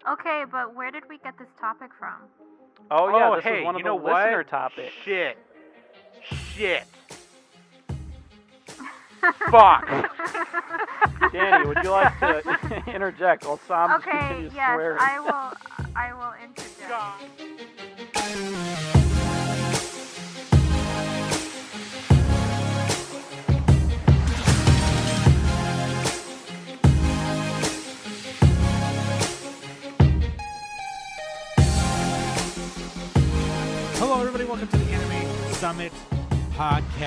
Okay, but where did we get this topic from? Oh yeah, this hey, is one of you the know listener what? topics. Shit. Fuck. Danny, would you like to interject while Sam just Okay, continues yes, swearing? I will interject. God. Hello, everybody. Welcome to the Anime Summit podcast.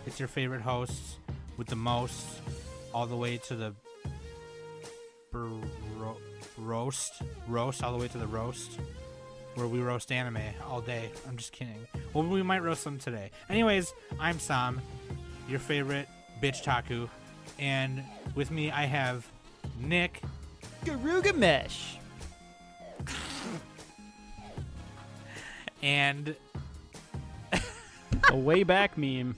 It's your favorite hosts with the most, all the way to the roast, all the way to the roast, where we roast anime all day. I'm just kidding. Well, we might roast them today. Anyways, I'm Sam, your favorite bitch taku, and with me I have Nick. Garugamesh. And A way back meme.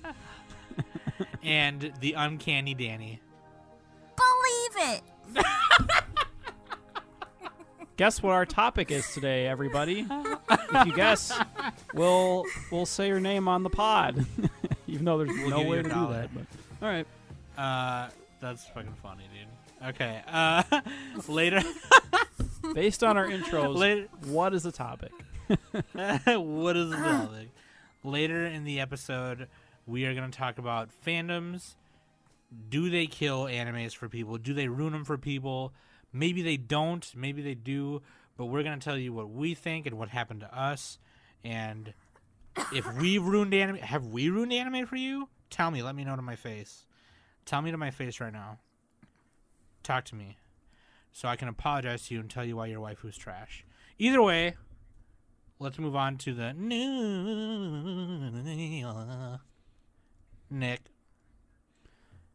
and the uncanny Danny. Believe it! Guess what our topic is today, everybody? If you guess, we'll say your name on the pod. Even though there's We'll no give you way a to dollar. do that. But, all right. That's fucking funny, dude. Okay. Later. Based on our intros, Later. what is the topic? What is the topic? Later in the episode, we are going to talk about fandoms. Do they kill animes for people? Do they ruin them for people? Maybe they don't. Maybe they do. But we're going to tell you what we think and what happened to us. And if we've ruined anime, have we ruined anime for you? Tell me. Let me know to my face. Tell me to my face right now. Talk to me. So I can apologize to you and tell you why your waifu's trash. Either way, let's move on to the new Nick.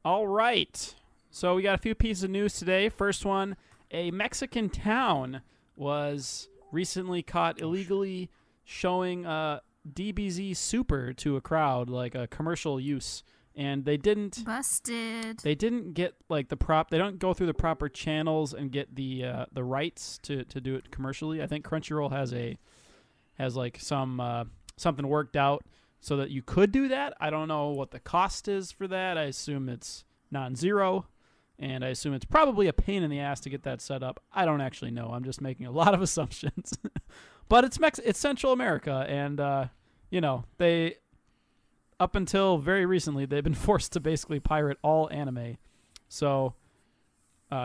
All right. So we got a few pieces of news today. First one, a Mexican town was recently caught illegally showing DBZ Super to a crowd, like a commercial use. And they didn't Busted. They didn't get like they don't go through the proper channels and get the rights to do it commercially. I think Crunchyroll has like some something worked out so that you could do that. I don't know what the cost is for that. I assume it's non-zero, and I assume it's probably a pain in the ass to get that set up. I don't actually know. I'm just making a lot of assumptions. But it's Central America, and they up until very recently they've been forced to basically pirate all anime, so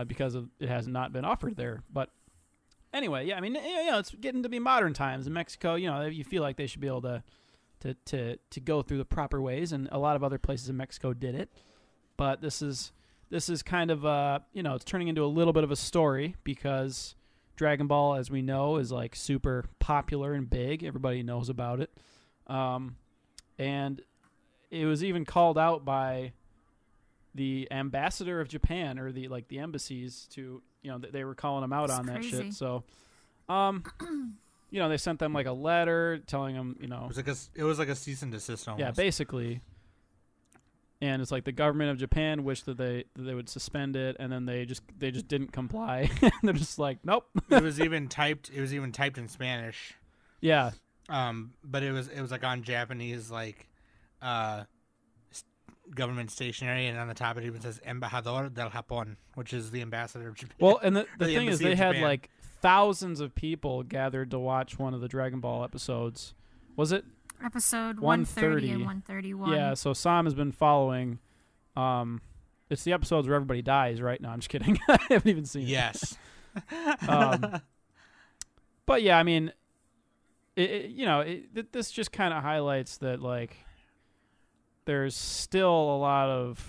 because it has not been offered there. But anyway, yeah, I mean, it's getting to be modern times in Mexico. You feel like they should be able to go through the proper ways, and a lot of other places in Mexico did it. But this is kind of it's turning into a little bit of a story because Dragon Ball, as we know, is like super popular and big. Everybody knows about it, and it was even called out by the ambassador of Japan, or the embassies, to they were calling them out on crazy. that shit. So, they sent them like a letter telling them, It was like a cease and desist almost. yeah, basically. And it's like the government of Japan wished that they would suspend it, and then they just didn't comply. They're just like, nope. It was even typed in Spanish. Yeah. But it was like on Japanese, like government stationery, and on the top it even says Embajador del Japón, which is the ambassador of Japan. Well, and the The thing is, embassy they of had Japan. like thousands of people gathered to watch one of the Dragon Ball episodes. Was it? Episode 130 130 and 131. Yeah, so Sam has been following. It's the episodes where everybody dies, right? No, I'm just kidding. I haven't even seen it. Yes. But yeah, I mean, this just kind of highlights that like there's still a lot of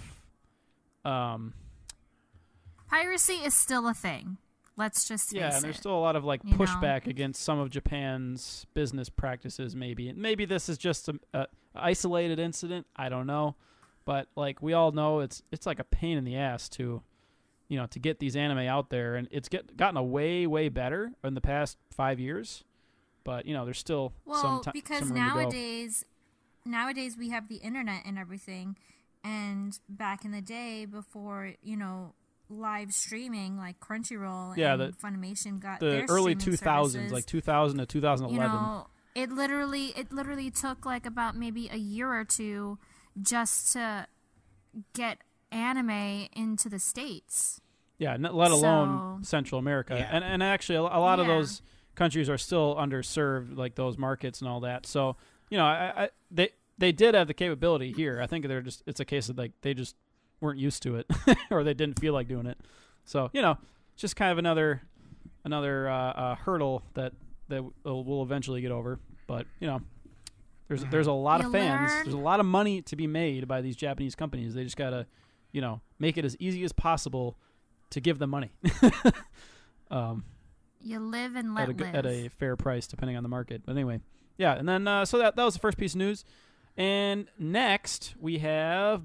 Piracy is still a thing. Let's just face and there's it. still a lot of like You know? pushback against some of Japan's business practices. Maybe this is just a isolated incident. I don't know, but like we all know, it's like a pain in the ass to get these anime out there, and it's gotten a way better in the past 5 years. But there's still Well, some because some room to go. nowadays we have the internet and everything, And back in the day, before, live streaming like Crunchyroll and Funimation got the their early streaming 2000s, services, like 2000 to 2011. it literally took like about maybe a year or two just to get anime into the States. Yeah, let alone Central America. Yeah. And actually, a lot of those countries are still underserved, like those markets and all that. So, they did have the capability here. I think it's a case of like they just weren't used to it or they didn't feel like doing it. So, it's just kind of another hurdle that we'll eventually get over. But, there's a lot of fans. There's a lot of money to be made by these Japanese companies. They just got to, make it as easy as possible to give them money. You live and let live. At a fair price, depending on the market. But anyway, yeah. And then, so that was the first piece of news. And next, we have...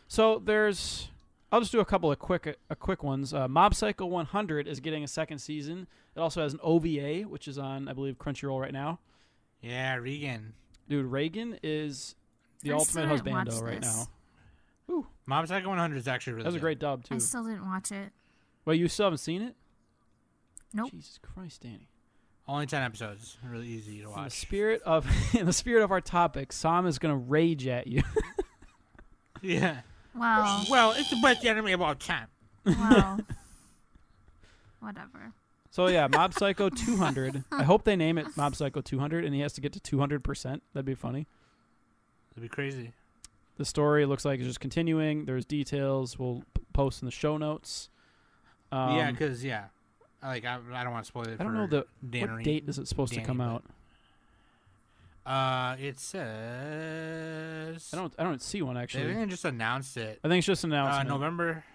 So there's... I'll just do a couple of quick ones. Mob Psycho 100 is getting a second season. It also has an OVA, which is on, I believe, Crunchyroll right now. Yeah, Regan. Dude, Reagan is the ultimate husbando right now. Ooh. Mob Psycho 100 is actually really good. That was a great dub, too. I still didn't watch it. Wait, you still haven't seen it? Nope. Jesus Christ, Danny. Only 10 episodes. Really easy to watch. In the spirit of our topic, Sam is going to rage at you. Yeah. Wow. Well, it's the best anime of all time. Wow. Whatever. So yeah, Mob Psycho 200. I hope they name it Mob Psycho 200, and he has to get to 200%. That'd be funny. That'd be crazy. The story looks like it's just continuing. There's details we'll post in the show notes. Yeah, because I don't want to spoil it. I don't know what date is it supposed to come out. It says I don't see one actually. I think they just announced it. I think it's just an announcement. November.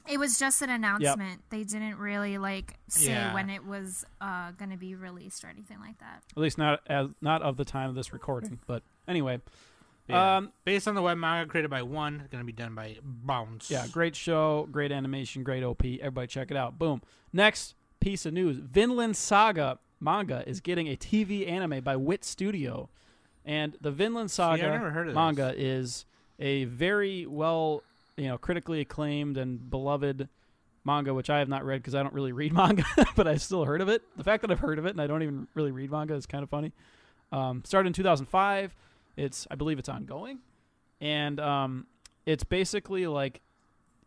It was just an announcement. Yep. They didn't really say when it was going to be released or anything like that. At least not of the time of this recording. But anyway, based on the web manga created by One, it's going to be done by Bounce. Yeah, great show, great animation, great OP. Everybody check it out. Boom. Next piece of news: Vinland Saga manga is getting a TV anime by Wit Studio, and the Vinland Saga I've never heard of manga is a very well, critically acclaimed and beloved manga, which I have not read because I don't really read manga, but I've still heard of it. The fact that I've heard of it and I don't even really read manga is kind of funny. Started in 2005. I believe it's ongoing, and it's basically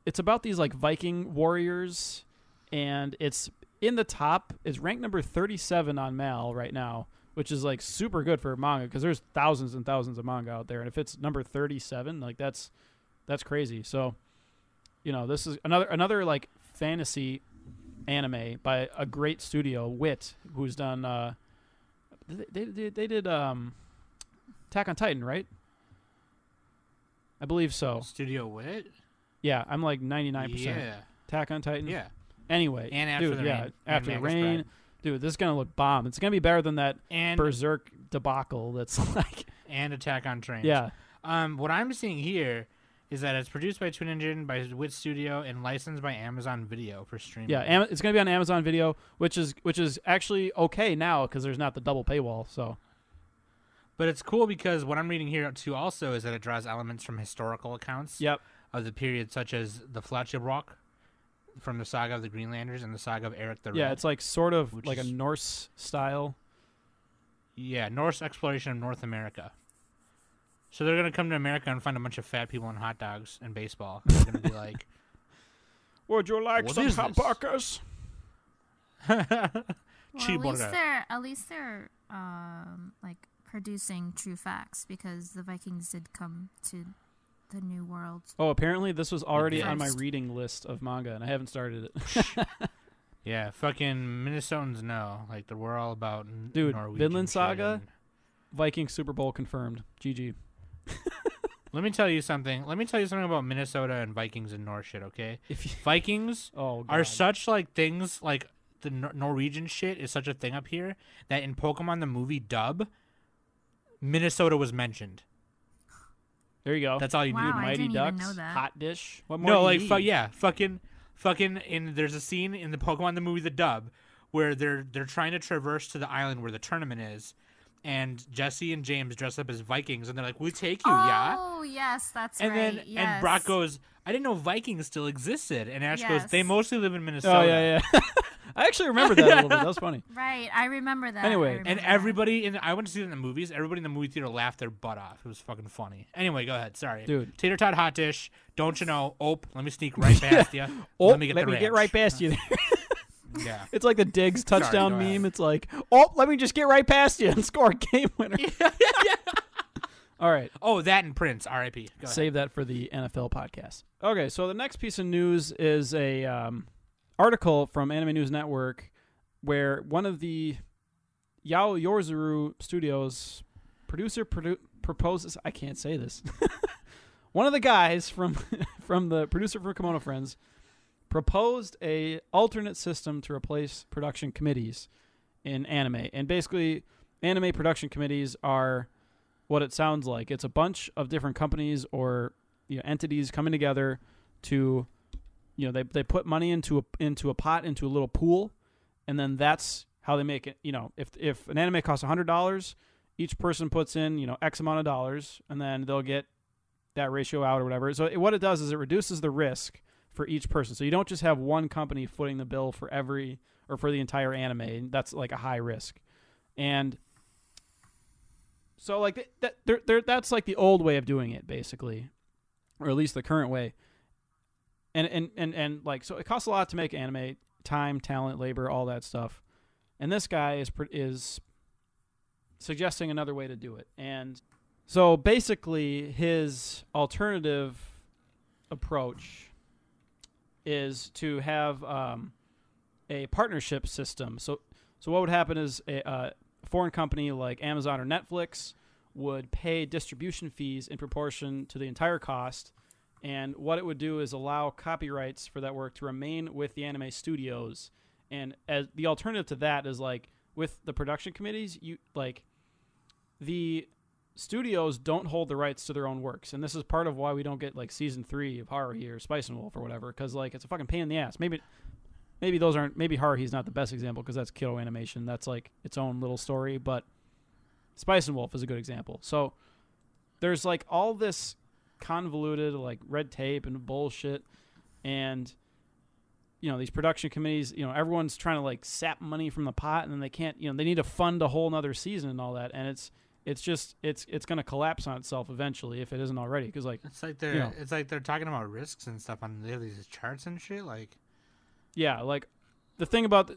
it's about these Viking warriors, and it's in the top. It's ranked number 37 on Mal right now, which is super good for manga because there's thousands and thousands of manga out there, and if it's number 37, that's crazy. So, this is another fantasy anime by a great studio, Wit, who's done. They did Attack on Titan, right? I believe so. Studio Wit? Yeah, I'm 99%. Yeah. Attack on Titan? Yeah. Anyway. And After the Rain. After the Rain. Dude, this is going to look bomb. It's going to be better than that Berserk debacle that's And Attack on Trains. Yeah. What I'm seeing here is that it's produced by Twin Engine, by Wit Studio, and licensed by Amazon Video for streaming. Yeah, it's going to be on Amazon Video, which is actually okay now because there's not the double paywall, so... But it's cool because what I'm reading here too also is that it draws elements from historical accounts of the period, such as the Flatjebrock from the Saga of the Greenlanders and the Saga of Eric the Red. Yeah, it's sort of a Norse style. Yeah, Norse exploration of North America. So they're going to come to America and find a bunch of fat people and hot dogs and baseball. And they're going to be like, would you like some hamburgers? Well, at least they're producing true facts because the Vikings did come to the New World. Oh, apparently this was already on my reading list of manga, and I haven't started it. Yeah, fucking Minnesotans know. We're all about Dude, Norwegian Vinland Saga, shit. Viking Super Bowl confirmed. GG. Let me tell you something about Minnesota and Vikings and Norse shit, okay? Vikings are such things the Norwegian shit is such a thing up here that in Pokemon the movie dub, Minnesota was mentioned. There you go. That's all you need. need. Mighty Ducks, know that. hot dish. What more? No, fucking. And there's a scene in the Pokemon the movie the dub where they're trying to traverse to the island where the tournament is, and Jesse and James dress up as Vikings, and they're like, "We'll take you, yeah." Oh, yes, that's And right. then yes. and Brock goes, "I didn't know Vikings still existed." And Ash goes, Yes. "They mostly live in Minnesota." Oh yeah. I actually remember that a little bit. That was funny. Right, I remember that. Anyway. I remember And that. everybody I went to see it in the movies. Everybody in the movie theater laughed their butt off. It was fucking funny. Anyway, go ahead. Sorry, Dude. Tater tot hot dish. Don't you know? Let me sneak right past you. Oh, let me get get right past you there. Yeah. It's like the Diggs touchdown go ahead. meme. It's like, oh, let me just get right past you and score a game winner. All right. Oh, that and Prince. R.I.P. Go ahead. Save that for the NFL podcast. Okay, so the next piece of news is a article from Anime News Network where one of the Yao Yorzuru Studios proposes. I can't say this. One of the guys from the producer for Kimono Friends proposed a alternate system to replace production committees in anime. And basically, anime production committees are what it sounds like. It's a bunch of different companies or entities coming together to, they put money into a pot, into a little pool, and then that's how they make it. If an anime costs $100, each person puts in X amount of dollars, and then they'll get that ratio out or whatever. So what it does is it reduces the risk for each person. So you don't just have one company footing the bill for for the entire anime. That's like a high risk. And so like that's like the old way of doing it, basically, or at least the current way. And like, so it costs a lot to make anime: time, talent, labor, all that stuff. And this guy is suggesting another way to do it. And so basically, his alternative approach is to have a partnership system. So what would happen is a foreign company like Amazon or Netflix would pay distribution fees in proportion to the entire cost, and what it would do is allow copyrights for that work to remain with the anime studios. And as the alternative to that is, like, with the production committees, the studios don't hold the rights to their own works, and this is part of why we don't get like season 3 of Haruhi or Spice and Wolf or whatever, because like it's a fucking pain in the ass. Maybe those aren't. Maybe Haruhi's not the best example because that's Kyoto Animation. That's like its own little story. But Spice and Wolf is a good example. So there's like all this convoluted like red tape and bullshit, and these production committees. Everyone's trying to like sap money from the pot, and then they can't. They need to fund a whole nother season and all that, and it's going to collapse on itself eventually if it isn't already. Because like it's like they're talking about risks and stuff on these charts and shit. Like. Yeah, like the thing about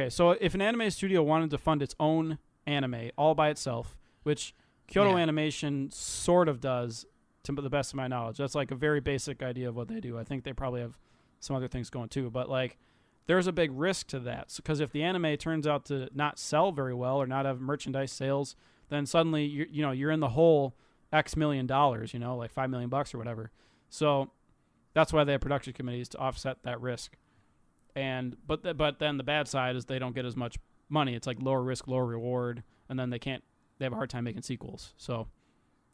so if an anime studio wanted to fund its own anime all by itself, which Kyoto Animation sort of does to the best of my knowledge, that's like a very basic idea of what they do. I think they probably have some other things going too, but like there's a big risk to that, because if the anime turns out to not sell very well or not have merchandise sales, then suddenly you're in the hole X million dollars, like $5 million or whatever. So that's why they have production committees, to offset that risk. But then the bad side is they don't get as much money. It's like lower risk, lower reward, and then they have a hard time making sequels. So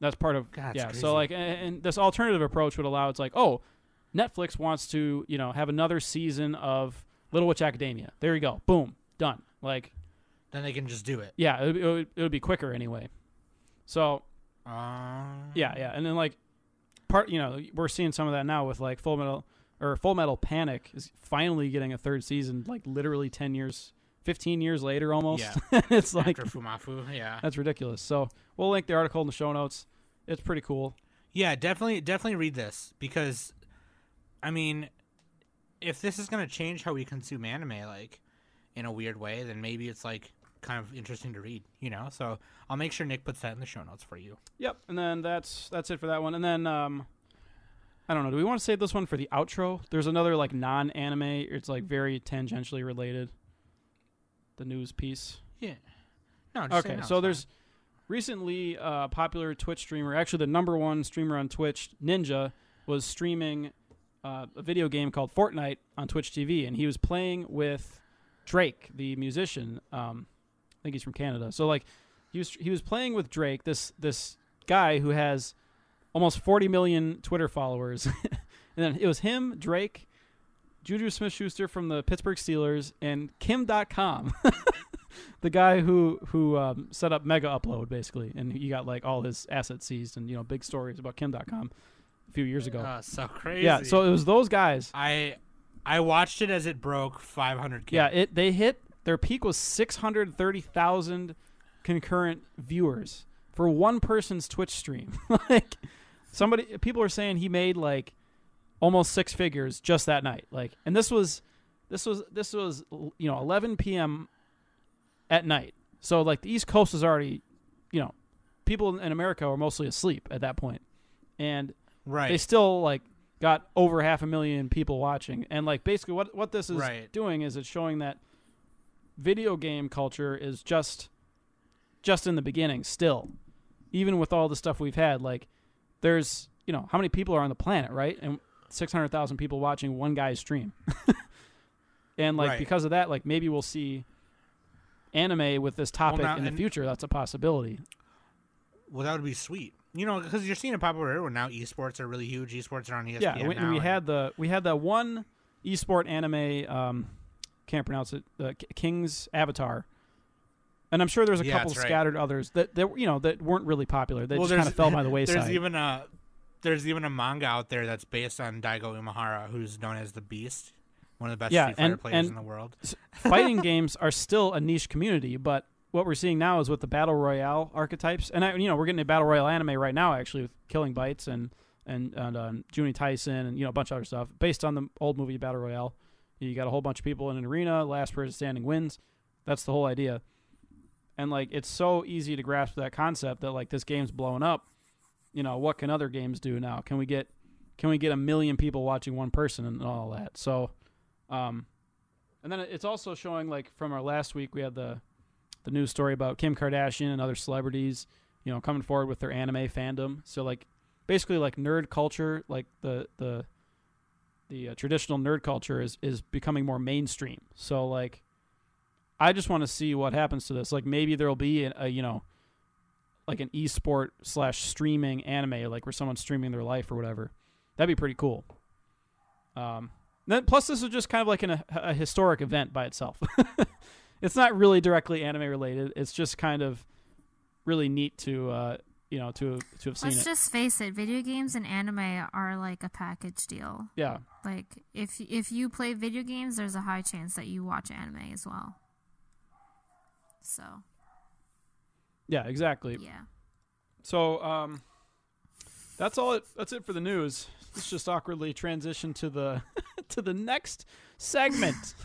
that's part of crazy. So like, and this alternative approach would allow, it's like, oh, Netflix wants to have another season of Little Witch Academia. There you go, boom, done. Like then they can just do it. Yeah, it would be quicker anyway. So yeah, and then like we're seeing some of that now with like Full Metal Panic is finally getting a third season, like literally 15 years later almost. Yeah. It's like After Fumafu, yeah. That's ridiculous. So we'll link the article in the show notes. It's pretty cool. Yeah, definitely read this, because I mean, if this is going to change how we consume anime like in a weird way, then maybe it's like kind of interesting to read, So I'll make sure Nick puts that in the show notes for you. Yep, and then that's it for that one. And then I don't know. Do we want to save this one for the outro? There's another like non-anime. It's like very tangentially related. The news piece. Yeah. No. Just okay. So there's recently a popular Twitch streamer, actually the number one streamer on Twitch, Ninja, was streaming a video game called Fortnite on Twitch TV, and he was playing with Drake, the musician. I think he's from Canada. So like, he was playing with Drake, this guy who has almost 40 million Twitter followers. And then it was him, Drake, Juju Smith-Schuster from the Pittsburgh Steelers, and Kim.com. the guy who set up Mega Upload basically, and he got like all his assets seized, and big stories about Kim.com a few years ago. So crazy. Yeah, so it was those guys. I watched it as it broke 500K. Yeah, they hit their peak was 630,000 concurrent viewers for one person's Twitch stream. Like people are saying he made like almost six figures just that night. Like, and this was 11 p.m. at night. So like the East Coast is already, people in America were mostly asleep at that point, and they still like got over 500,000 people watching. And like basically what this is doing is it's showing that video game culture is just in the beginning still, even with all the stuff we've had. Like there's how many people are on the planet, right? And 600,000 people watching one guy's stream. And like because of that, like maybe we'll see anime with this topic in the future. That's a possibility. Well, that would be sweet. Because you're seeing it pop over where now esports are really huge. Esports are on ESPN. Yeah, we had that one esport anime. Can't pronounce it. King's Avatar, and I'm sure there's a couple scattered others that that weren't really popular. They just kind of fell by the wayside. There's even a manga out there that's based on Daigo Umehara, who's known as the Beast, one of the best Street Fighter players in the world. Fighting games are still a niche community, but what we're seeing now is with the battle royale archetypes, and we're getting a battle royale anime right now actually with Killing Bites and Juni Tyson and a bunch of other stuff based on the old movie Battle Royale. You got a whole bunch of people in an arena. Last person standing wins. That's the whole idea. And like it's so easy to grasp that concept that like this game's blowing up. What can other games do now? Can we get 1 million people watching one person and all that? So, and then it's also showing like from our last week we had the news story about Kim Kardashian and other celebrities, coming forward with their anime fandom. So like basically like nerd culture, like the traditional nerd culture is becoming more mainstream. So like I just want to see what happens to this. Like maybe there'll be a like an esport / streaming anime, like where someone's streaming their life or whatever. That'd be pretty cool. Then plus this is just kind of like a historic event by itself. It's not really directly anime related. It's just kind of really neat to have seen it. Let's just face it, video games and anime are like a package deal. Yeah. Like if you play video games, there's a high chance that you watch anime as well. So. Yeah, exactly. Yeah. So that's all. That's it for the news. Let's just awkwardly transition to the to the next segment.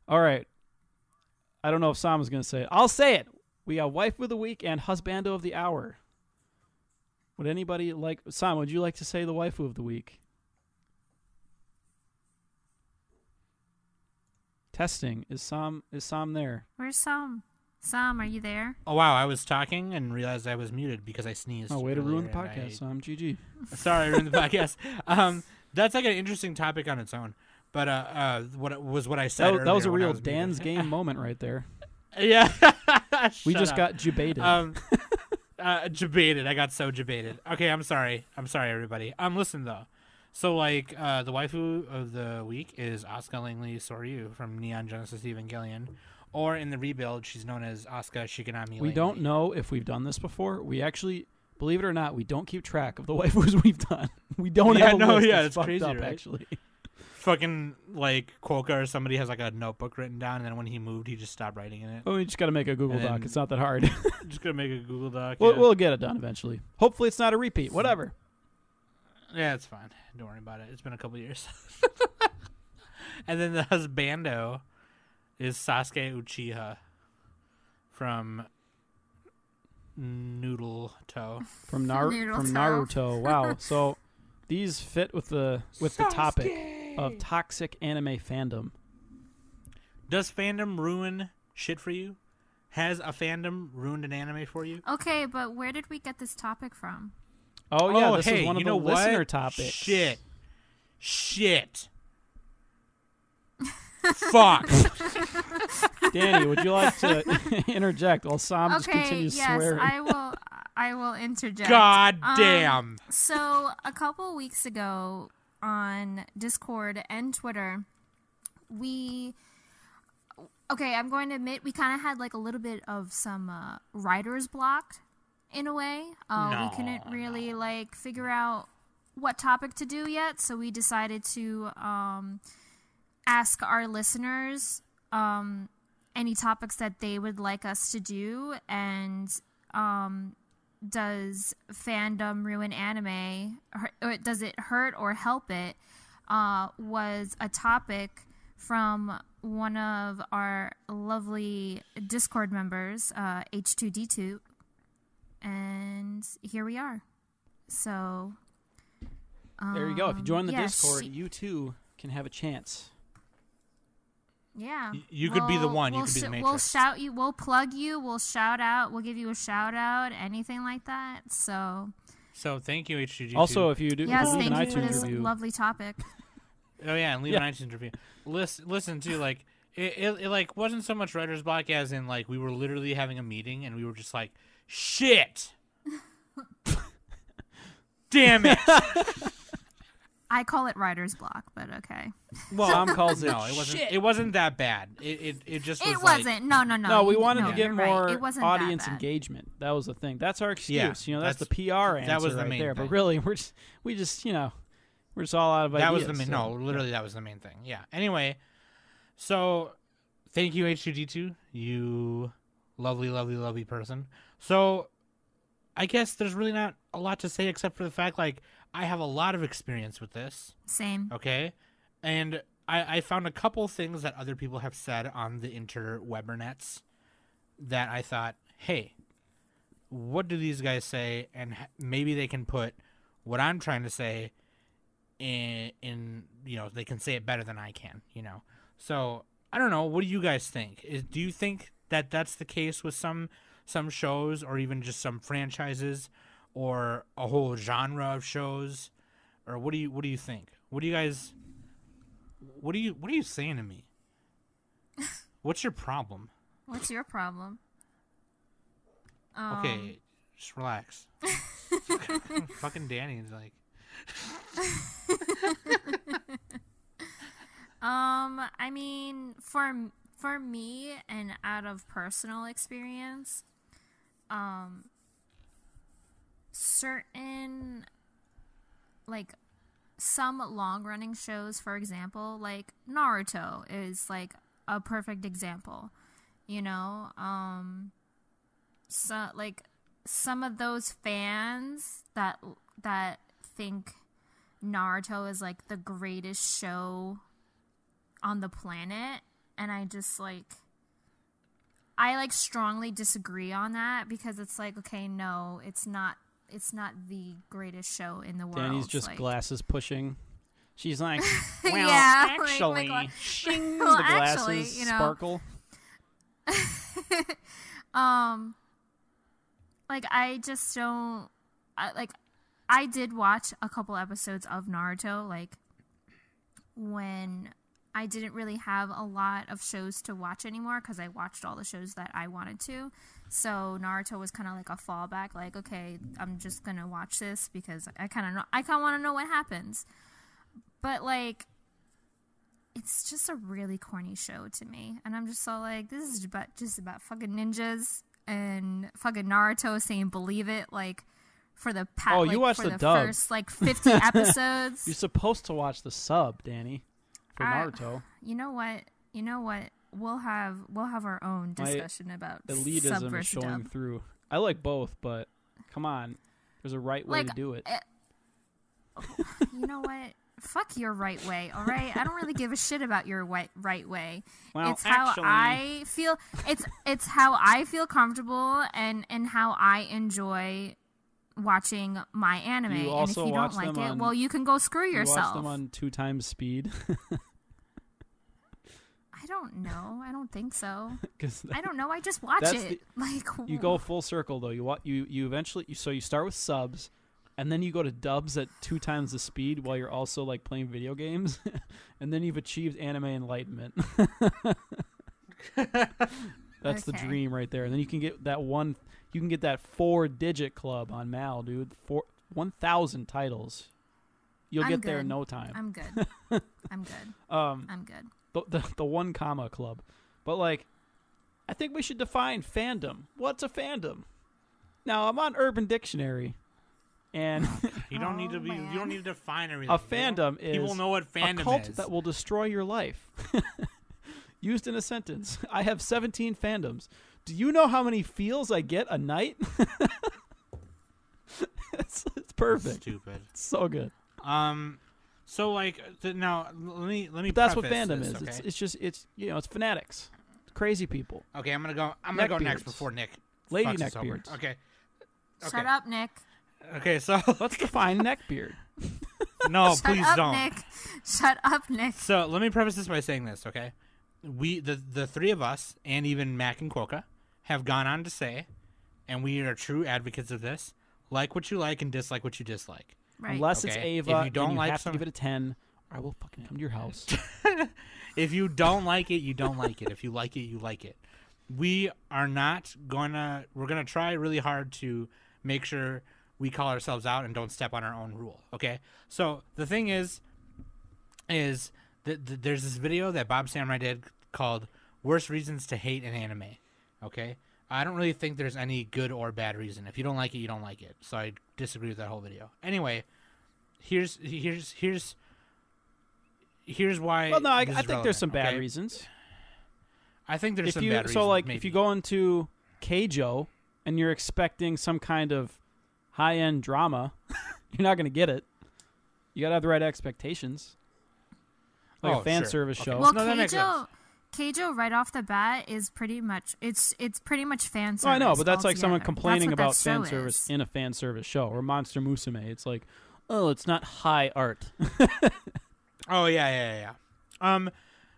All right. I don't know if Sam was going to say it. I'll say it. We got Waifu of the Week and Husbando of the Hour. Would anybody like... Sam, would you like to say the Waifu of the Week? Testing. Is Sam there? Where's Sam? Sam, are you there? Oh, wow. I was talking and realized I was muted because I sneezed. Oh, way to ruin the podcast, Sam. GG. Sorry, I ruined the podcast. That's like an interesting topic on its own. But what I said earlier. That was a real Dan's game moment right there. Yeah. We just got jubated. Jubated. I got so jubated. Okay, I'm sorry. Everybody. Listen, though. So, like, the waifu of the week is Asuka Langley Soryu from Neon Genesis Evangelion. Or in the rebuild, she's known as Asuka Shikinami Langley. We don't know if we've done this before. We actually... Believe it or not, we don't keep track of the waifus we've done. We don't have a list. Yeah, it's crazy, up, right? Actually. Fucking, like, Quokka or somebody has, like, a notebook written down, and then when he moved, he just stopped writing in it. Oh, we just got to make a Google Doc. It's not that hard. Just got to make a Google Doc. We'll get it done eventually. Hopefully it's not a repeat. Whatever. Yeah, it's fine. Don't worry about it. It's been a couple years. And then the husbando is Sasuke Uchiha from... Noodle Toe. From Naruto. Wow. So these fit with the topic of toxic anime fandom. Does fandom ruin shit for you? Has a fandom ruined an anime for you? Okay, but where did we get this topic from? Oh yeah, this is one of the listener topics. Shit. Fuck. Danny, would you like to interject while Sam just continues swearing? Yes, I will interject. God damn. So a couple weeks ago on Discord and Twitter, we okay, I'm going to admit we kind of had like a little bit of some writer's block in a way. We couldn't really like figure out what topic to do yet, so we decided to ask our listeners any topics that they would like us to do, and does fandom ruin anime, or does it hurt or help it, was a topic from one of our lovely Discord members, H2D2, and here we are. So there you go. If you join the Discord, you too can have a chance. Yeah. You could be the one. You could be the Matrix. We'll shout you. We'll plug you. We'll shout out. We'll give you a shout out. Anything like that. So thank you, HGG. Also, if you do, yes, leave an thank you for iTunes this review. lovely topic. Oh yeah, and leave an iTunes review. Listen to like it like wasn't so much writer's block as in like we were literally having a meeting and we were just like, shit, damn it. I call it writer's block, but okay. Well, Tom calls it. No, it wasn't. Shit. It wasn't that bad. It just was. It wasn't. No. No, we wanted to get more right. It wasn't audience that bad. engagement. That was the thing. That's our excuse. Yeah, You know, that's the PR answer that was the right main there. thing. But really, we're just you know, we're just all out of ideas. That was the main. So. No, literally, that was the main thing. Yeah. Anyway, so thank you, H2D2. You lovely, lovely, lovely person. So I guess there's really not a lot to say except for the fact like I have a lot of experience with this. Same. Okay. And I found a couple things that other people have said on the interwebernets that I thought, hey, what do these guys say? And maybe they can put what I'm trying to say in you know, they can say it better than I can, you know. So, I don't know. What do you guys think? Do you think that that's the case with some shows or even just some franchises or a whole genre of shows? Or what do you think? What are you saying to me? What's your problem? What's your problem? Okay, just relax. Fucking Danny is like. I mean, for me, and out of personal experience, certain like some long-running shows, for example, like Naruto is like a perfect example, you know. So like some of those fans that think Naruto is like the greatest show on the planet, and I just like strongly disagree on that, because it's like, okay, no, it's not the greatest show in the world. Danny's just like, glasses pushing. She's like, well, yeah, actually, like, shing, well, the glasses actually, you know, sparkle. like I just don't. I did watch a couple episodes of Naruto, like when I didn't really have a lot of shows to watch anymore, because I watched all the shows that I wanted to. So Naruto was kind of like a fallback, like, okay, I'm just gonna watch this because I kind of want to know what happens. But like, it's just a really corny show to me, and I'm just so like, this is just about fucking ninjas and fucking Naruto saying "believe it" like for the you watched the dub. First like 50 episodes. You're supposed to watch the sub, Danny, for Naruto. You know what? We'll have our own discussion about sub elitism versus is showing dub. through. I like both, but come on, there's a right way to do it. You know what? Fuck your right way, all right? I don't really give a shit about your right way. Well, it's how actually, I feel. It's how I feel comfortable and how I enjoy watching my anime. You And if also you don't watch like them it, on- well, you can go screw You yourself. watch them on 2 times speed. I don't know. I don't think so. 'Cause I don't know. I just watch that's it. Like you go full circle though. You eventually so you start with subs, and then you go to dubs at 2 times the speed while you're also like playing video games, and then you've achieved anime enlightenment. That's the Okay. dream right there. And then you can get that 4-digit club on Mal, dude. 1,000 titles. You'll I'm get there in good. no time. I'm good. I'm good. I'm good. The 1 comma club. But like, I think we should define fandom. What's a fandom? Now I'm on Urban Dictionary, and you don't need to be. man. You don't need to define everything. a fandom is people know what a fandom cult is. that will destroy your life. Used in a sentence. I have 17 fandoms. Do you know how many feels I get a night? It's perfect. Stupid. It's so good. So like now let me. But that's what preface fandom this, is. Okay? It's just it's fanatics, crazy people, Okay, I'm gonna go next Neckbeards. before Nick. lady fucks us over. neckbeards. Okay. Shut up, Nick. Okay, so Let's define neckbeard. no, Shut please up, don't. Nick. Shut up, Nick. So let me preface this by saying this, okay? We the three of us and even Mac and Quokka have gone on to say, and we are true advocates of this: like what you like and dislike what you dislike. Right. Unless it's Okay, Ava, if you don't and you like have some- to give it a 10, or I will fucking come to your house. If you don't like it, you don't like it. If you like it, you like it. We are not gonna. We're gonna try really hard to make sure we call ourselves out and don't step on our own rule. Okay. So the thing is that there's this video that Bob Samurai did called "Worst Reasons to Hate an Anime." Okay. I don't really think there's any good or bad reason. If you don't like it, you don't like it. So I disagree with that whole video. Anyway, here's why. Well, no, I this is think there's some relevant, bad okay? reasons. I think there's If some you bad reasons. so like maybe. if you go into Keijo and you're expecting some kind of high-end drama, you're not going to get it. You got to have the right expectations. Like Oh, a fan sure. service Okay. show. Well, No, that makes sense. Keijo right off the bat is pretty much it's pretty much fan service. Oh, I know, but that's like someone altogether. complaining That's what about that fan show service is. in a fan service show, or Monster Musume. It's like, oh, it's not high art, Oh yeah. or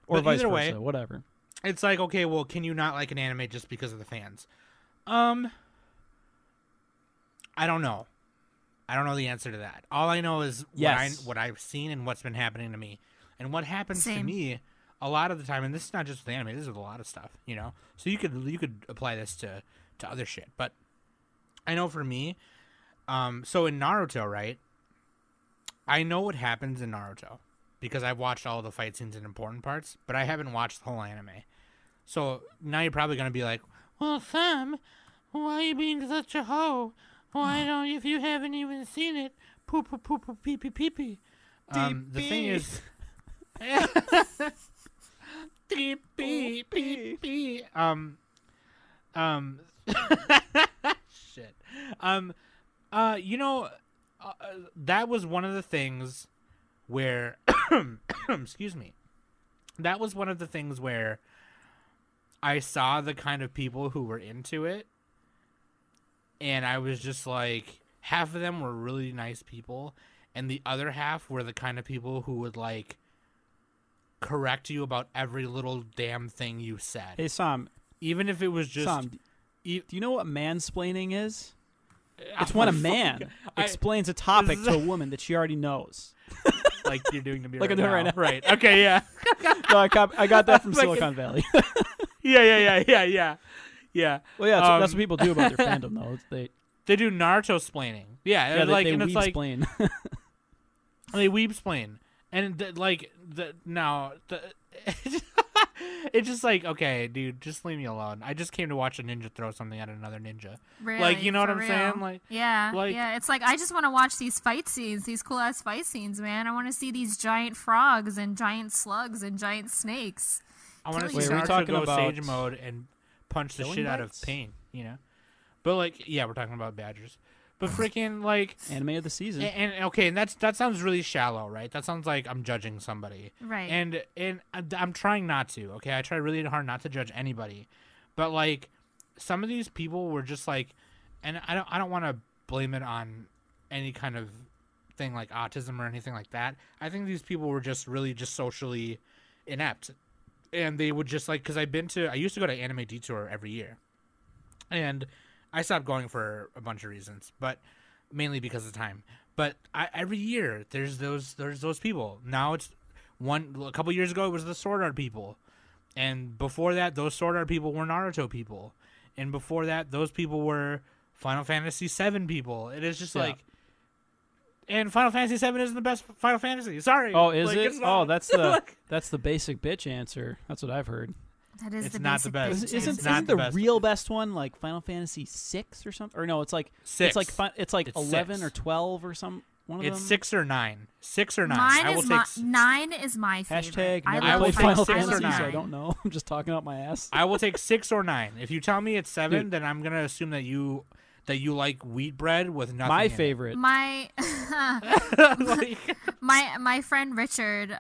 But vice either versa, way, whatever. it's like, okay, well, can you not like an anime just because of the fans? I don't know. I don't know the answer to that. All I know is Yes. what I've seen and what's been happening to me. And what happens to Same. me a lot of the time, and this is not just with anime, this is with a lot of stuff, you know? So you could apply this to other shit. But I know for me, so in Naruto, right? I know what happens in Naruto because I've watched all the fight scenes and important parts, but I haven't watched the whole anime. So now you're probably going to be like, well, Sam, why are you being such a hoe? Why don't you, if you haven't even seen it, poop, poop, poop, poop, pee, pee, pee, pee. The thing is... Pee, pee, pee, pee. Shit. You know, that was one of the things where... excuse me. That was one of the things where I saw the kind of people who were into it, and I was just like, half of them were really nice people, and the other half were the kind of people who would, like, correct you about every little damn thing you said. Hey, Sam. Even if it was just... Sam, do you know what mansplaining is? It's Oh when a my man fucking- I- explains a topic to a woman that she already knows. like you're doing to me Like right I'm doing now. right now. Right. Okay, yeah. No, I got that from Like- Silicon Valley. Yeah. Well, yeah, that's what people do about their fandom, though. They do Naruto splaining. Yeah, Yeah, like, they and it's like explain. they weeb splain, and it's just like, okay, dude, just leave me alone. I just came to watch a ninja throw something at another ninja. Really, Like, you know what for I'm real. saying? Like, yeah. It's like I just want to watch these fight scenes, these cool ass fight scenes, man. I want to see these giant frogs and giant slugs and giant snakes. I want to Wait, see are we Naruto talking go about sage mode and punch the throwing shit out of bites? pain, you know? But like, yeah, we're talking about badgers. But freaking like, Anime of the season. and okay, and that sounds really shallow, right? That sounds like I'm judging somebody. Right. And I'm trying not to. Okay, I try really hard not to judge anybody, but like, some of these people were just like, and I don't want to blame it on any kind of thing like autism or anything like that. I think these people were just really just socially inept, and they would just like, because I used to go to Anime Detour every year, and I stopped going for a bunch of reasons, but mainly because of time. But every year there's those people. Now it's a couple years ago it was the Sword Art people, and before that those Sword Art people were Naruto people, and before that those people were Final Fantasy VII people. It is just like, and Final Fantasy VII isn't the best Final Fantasy. Sorry. Oh, is Like, it? it's not. Oh, that's the basic bitch answer. That's what I've heard. That is It's the not basic the best. bitch. It's Isn't not the the best. real best one like Final Fantasy 6 or something? Or no, it's like 6. it's like It's 11 6. or 12 or some one of It's them. 6 or 9. 6 or 9. Mine I will is take 9 is my favorite. Hashtag I never love will played take Final 6 or Fantasy, so 9. I don't know. I'm just talking out my ass. I will take 6 or 9. If you tell me it's 7, Dude. then I'm gonna assume that you like wheat bread with nothing. My in it. favorite. My Like, my friend Richard,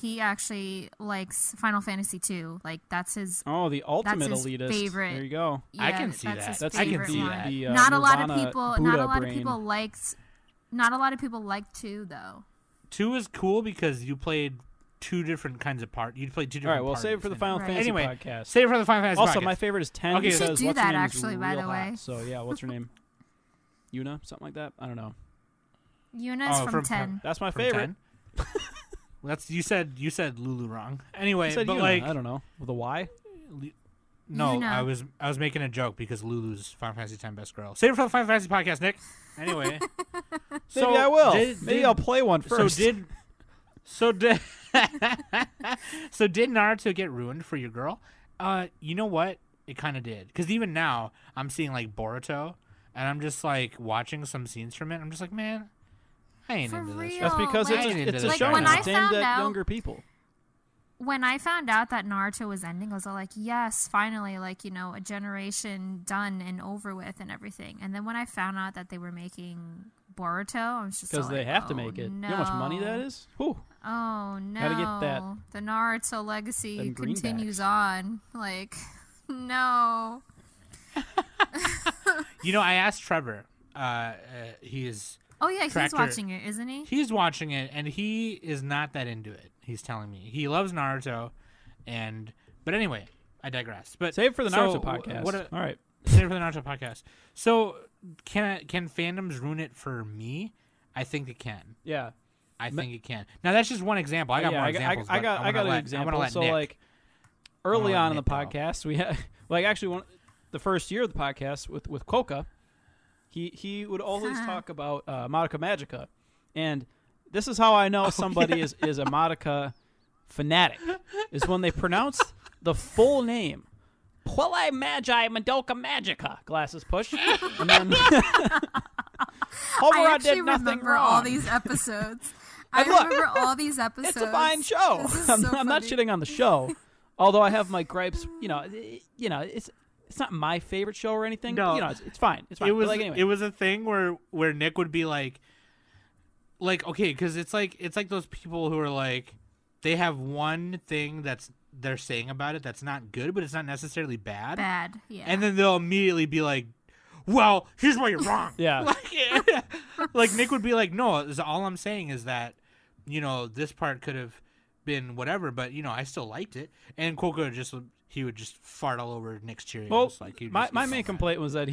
he actually likes Final Fantasy 2. Like that's his. Oh, the ultimate his elitist. favorite. There you go. I Yeah, can see that's that. his That's I can favorite see one. that. The, Not a lot of Nirvana people. Buddha Not a lot brain. of people liked. Not a lot of people like 2 though. 2 is cool because you played 2 different kinds of part. You played 2 All different. right, well, save it for the Final Right. Fantasy Anyway, podcast. Save it for the Final Fantasy. Also, podcast. my favorite is 10 Okay, so- because We should do what's her that, name is actually, by real the hot. way. So yeah, what's her name? Yuna, something like that. I don't know. Yuna's Oh, from 10. That's my From favorite. 10? That's you said Lulu wrong. Anyway, I said but Yuna. like I don't know with a Y. no, Yuna. I was making a joke because Lulu's Final Fantasy 10 best girl. Save it for the Final Fantasy podcast, Nick. Anyway, Maybe I will. did- Maybe did- I'll play one first. So did so did Naruto get ruined for your girl? You know what? It kind of did. Because even now, I'm seeing like Boruto, and I'm just like watching some scenes from it. I'm just like, man, I ain't For into this. real? That's because Like- it's a Like, show when now. I It's aimed found at out- younger people. When I found out that Naruto was ending, I was all like, yes, finally, like, you know, a generation done and over with and everything. And then when I found out that they were making Boruto, I was just Because all they like, have to oh, make it. No. You know how much money that is? Whew. Oh, no. Gotta get that. The Naruto legacy Them greenbacks. continues on. Like, no. You know, I asked Trevor. He's Oh, yeah, he's Tractor- watching it, isn't he? He's watching it, and he is not that into it. He's telling me he loves Naruto, but anyway, I digress. But Save it for the so, Naruto podcast. All right. save it for the Naruto podcast. So can fandoms ruin it for me? I think it can. Yeah. I think it can. Now that's just one example. I got more examples. I got an I'm example. gonna let So Nick. like early let on in the Nick go. podcast, we had like actually the first year of the podcast with Coca, he would always talk about Madoka Magica, and this is how I know somebody is a Madoka fanatic is when they pronounce the full name. Puella Magi Madoka Magica. Glasses push, and then I Homura actually did nothing remember wrong. all these episodes. I And look, remember all these episodes. It's a fine show. This is I'm, so I'm not funny. shitting on the show, although I have my gripes. You know, it's not my favorite show or anything. No. But, you know, it's fine. It's fine. It But, was like, anyway. it was a thing where Nick would be like okay, because it's like those people who are like they have one thing they're saying about it that's not good, but it's not necessarily bad. Bad, yeah. And then they'll immediately be like, well, here's why you're wrong. Yeah. Like Nick would be like, no, all I'm saying is that, you know, this part could have been whatever, but, you know, I still liked it. And Coco would just fart all over Nick's Cheerios. Well, Like, he'd my just be so main mad. complaint was that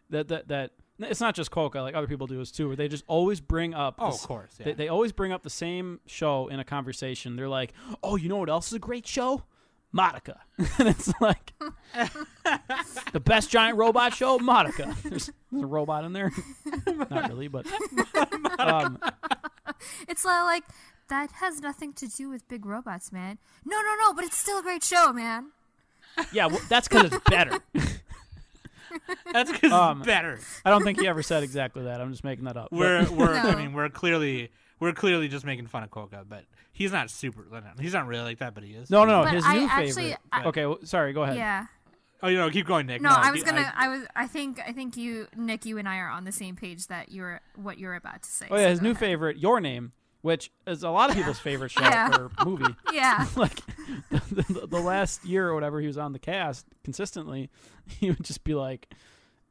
that it's not just Coca, like other people do this too, where they just always bring up. Oh, this- of course. Yeah. They always bring up the same show in a conversation. They're like, "Oh, you know what else is a great show? Madoka." And it's like the best giant robot show, Madoka. There's a robot in there. Not really, but It's like, that has nothing to do with big robots, man. No, but it's still a great show, man. yeah, well, that's because it's better. That's because it's better. I don't think he ever said exactly that. I'm just making that up. But- I No. mean, we're clearly just making fun of Coca, but he's not he's not really like that, but he is. no, But his I new actually- favorite. I- Okay, well, sorry, go ahead. Yeah. Oh, you know, keep going, Nick. No, I think you, Nick, you and I are on the same page that what you're about to say. Oh yeah, so his go new ahead. favorite, Your Name, which is a lot of people's favorite show Yeah. or movie. Yeah. Like the last year or whatever he was on the cast consistently, he would just be like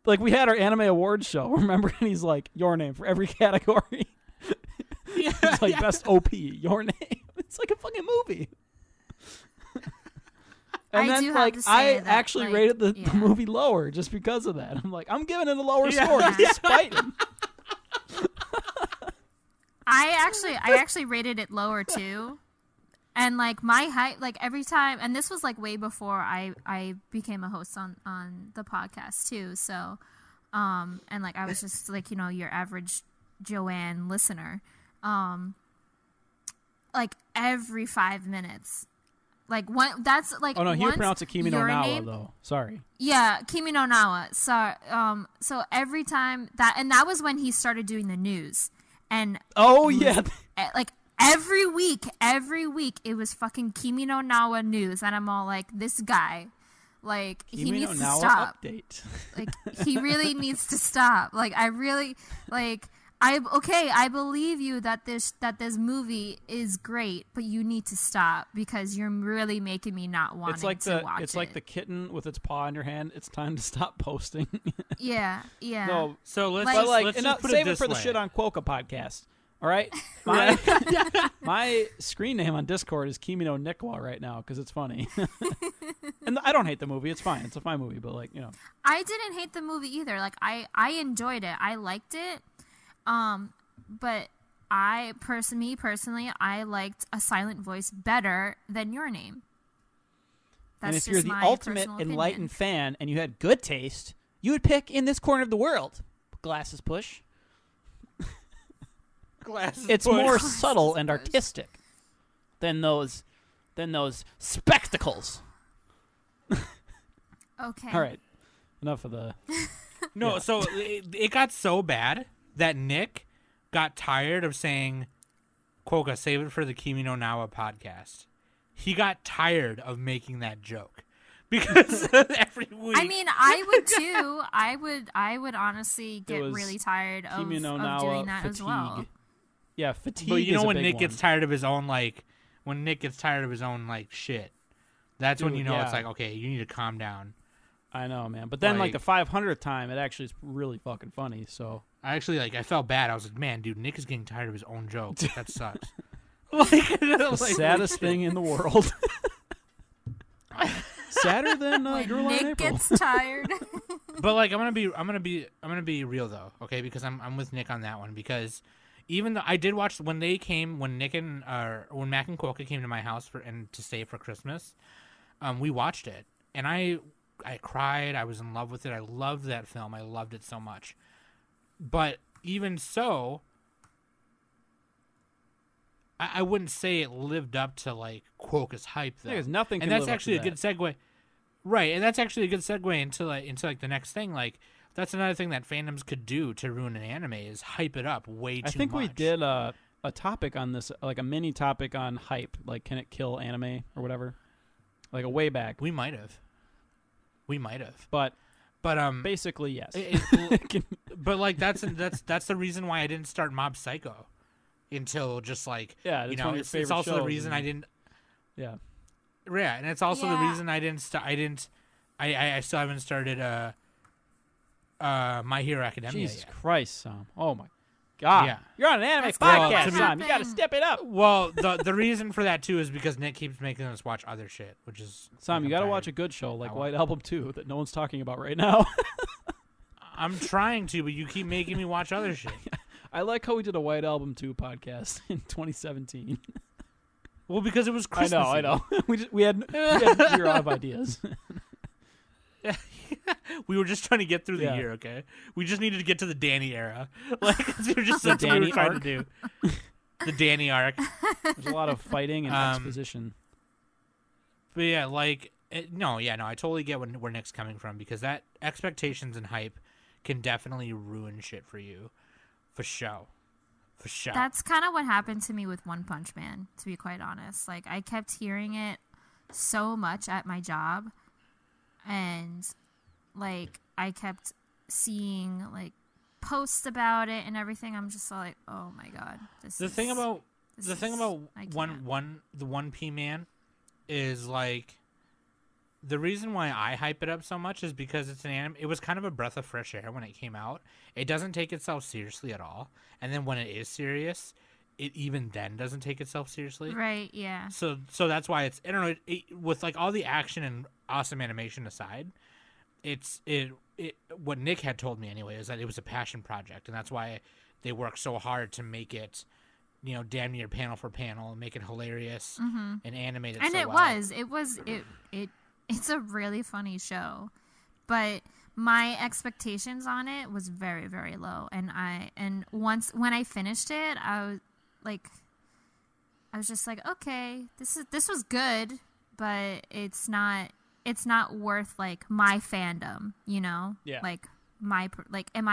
we had our anime awards show, remember? And he's like, Your Name for every category. Yeah, It's like yeah. best OP, Your Name. It's like a fucking movie. And I then do have like to say I that, actually like, rated the yeah. movie lower just because of that. I'm like, I'm giving it a lower Yeah. score just Yeah. despite him. I actually rated it lower too. And like my height, like every time, and this was like way before I became a host on the podcast too. So, and like I was just like, you know, your average Joanne listener. Like every 5 minutes, Like one, that's like. Oh no, he would pronounce it Kimi no Nawa name, though. Sorry. Yeah, Kimi no Nawa. So every time that was when he started doing the news, and like every week it was fucking Kimi no Nawa news, and I'm all like, this guy, like Kimi he needs no to Nawa stop. Update. Like he really needs to stop. Like I really like. I believe you that this movie is great, but you need to stop because you're really making me not want to watch it. It's like the kitten with its paw in your hand. It's time to stop posting. Yeah. No, so let's just put save it for the way. Shit on Quokka podcast. All right, my screen name on Discord is Kimi no Nikwa right now because it's funny. And I don't hate the movie; it's fine. It's a fine movie, but like I didn't hate the movie either. Like I enjoyed it. I liked it. But personally, I liked A Silent Voice better than Your Name. That's and if just you're the my ultimate personal enlightened opinion. fan and you had good taste, you would pick In This Corner of the World. Glasses push. It's more subtle and artistic than those spectacles. Okay. All right, enough of the. No, so it got so bad that Nick got tired of saying, Quokka, save it for the Kimi no Nawa podcast. He got tired of making that joke. Because every week. I mean, I would too. I would honestly get really tired of doing that fatigue. as well. Yeah, fatigue. But you know when Nick one. gets tired of his own shit, that's when it's like, okay, you need to calm down. I know, man. But then like the 500th time, it actually is really fucking funny. So I felt bad. I was like, man, dude, Nick is getting tired of his own jokes. That sucks. The saddest thing in the world. Sadder than Girl on April. Nick gets tired. But like, I'm gonna be real though, okay? Because I'm with Nick on that one. Because even though I did watch when Mac and Quokka came to my house to stay for Christmas, we watched it, and I cried. I was in love with it. I loved that film. I loved it so much. But even so, I wouldn't say it lived up to like Quokka's hype though. There's nothing. And that's actually a good segue, right? And that's actually a good segue into the next thing. Like that's another thing that fandoms could do to ruin an anime is hype it up way too much. I think we did a topic on this, like a mini topic on hype, like can it kill anime or whatever, like a way back. We might have. But basically yes. But like that's the reason why I didn't start Mob Psycho until just like it's also the reason I didn't. Yeah, and it's also the reason I still haven't started My Hero Academia. Jesus yet. Christ, Sam! Oh my God, yeah. You're on an anime That's podcast, Sam. You got to step it up. Well, the reason for that too is because Nick keeps making us watch other shit, which is Sam. You got to watch a good show like White Album 2 that no one's talking about right now. I'm trying to, but you keep making me watch other shit. I like how we did a White Album 2 podcast in 2017. Well, because it was Christmas. I know. we were out of ideas. We were just trying to get through the year, okay? We just needed to get to the Danny era. Like, that's what we were trying to do. The Danny arc. There's a lot of fighting and exposition. But yeah, like, I totally get where Nick's coming from, because that expectations and hype can definitely ruin shit for you. For sure. That's kind of what happened to me with One Punch Man, to be quite honest. Like, I kept hearing it so much at my job, and like I kept seeing like posts about it and everything. I'm just like, oh my God, the thing about the One P Man is like the reason why I hype it up so much is because it's an anime. It was kind of a breath of fresh air when it came out. It doesn't take itself seriously at all, and then when it is serious, it even then doesn't take itself seriously. Right, yeah. So that's why it's, I don't know, with like all the action and awesome animation aside, what Nick had told me anyway is that it was a passion project, and that's why they worked so hard to make it, damn near panel for panel, and make it hilarious and animate it. And so it well. It's a really funny show, but my expectations on it was very, very low, and when I finished it, I was just like, okay, this was good, but it's not worth like my fandom, you know? Yeah. Like am I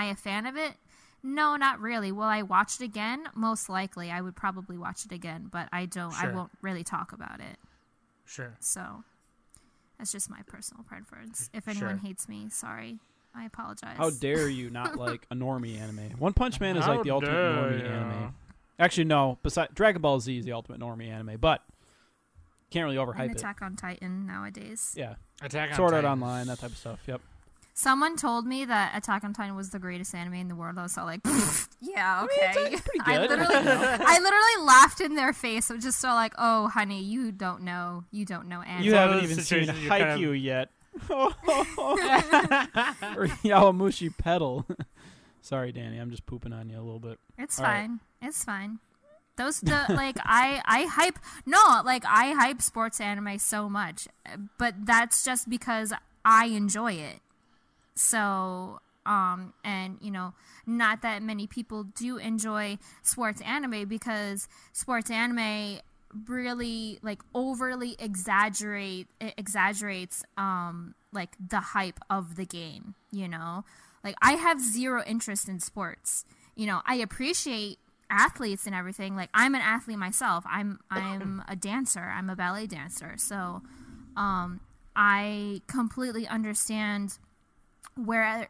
a fan of it? No, not really. Will I watch it again? Most likely. I would probably watch it again, but I Sure. won't really talk about it. Sure. So that's just my personal preference. If anyone hates me, sorry. I apologize. How dare you not like a normie anime? One Punch Man is How like the ultimate dare normie you. anime. Actually, no. Besides, Dragon Ball Z is the ultimate normie anime, but can't really overhype And it. Attack on Titan nowadays. Yeah. Attack on Sword Art Titan. Online, that type of stuff. Yep. Someone told me that Attack on Titan was the greatest anime in the world. I was all like, yeah, okay. It's pretty I good. literally laughed in their face. I was just so like, oh, honey, you don't know anime. You one haven't of those even seen situations you're kind of- Haikyuu yet. Or Yawamushi Pedal. Sorry, Danny. I'm just pooping on you a little bit. It's All right. fine. It's fine. I hype sports anime so much, but that's just because I enjoy it. So, and you know, not that many people do enjoy sports anime because sports anime really like overly exaggerates like the hype of the game, you know? Like I have zero interest in sports. You know, I appreciate athletes and everything. Like I'm an athlete myself. I'm a dancer. I'm a ballet dancer. So I completely understand where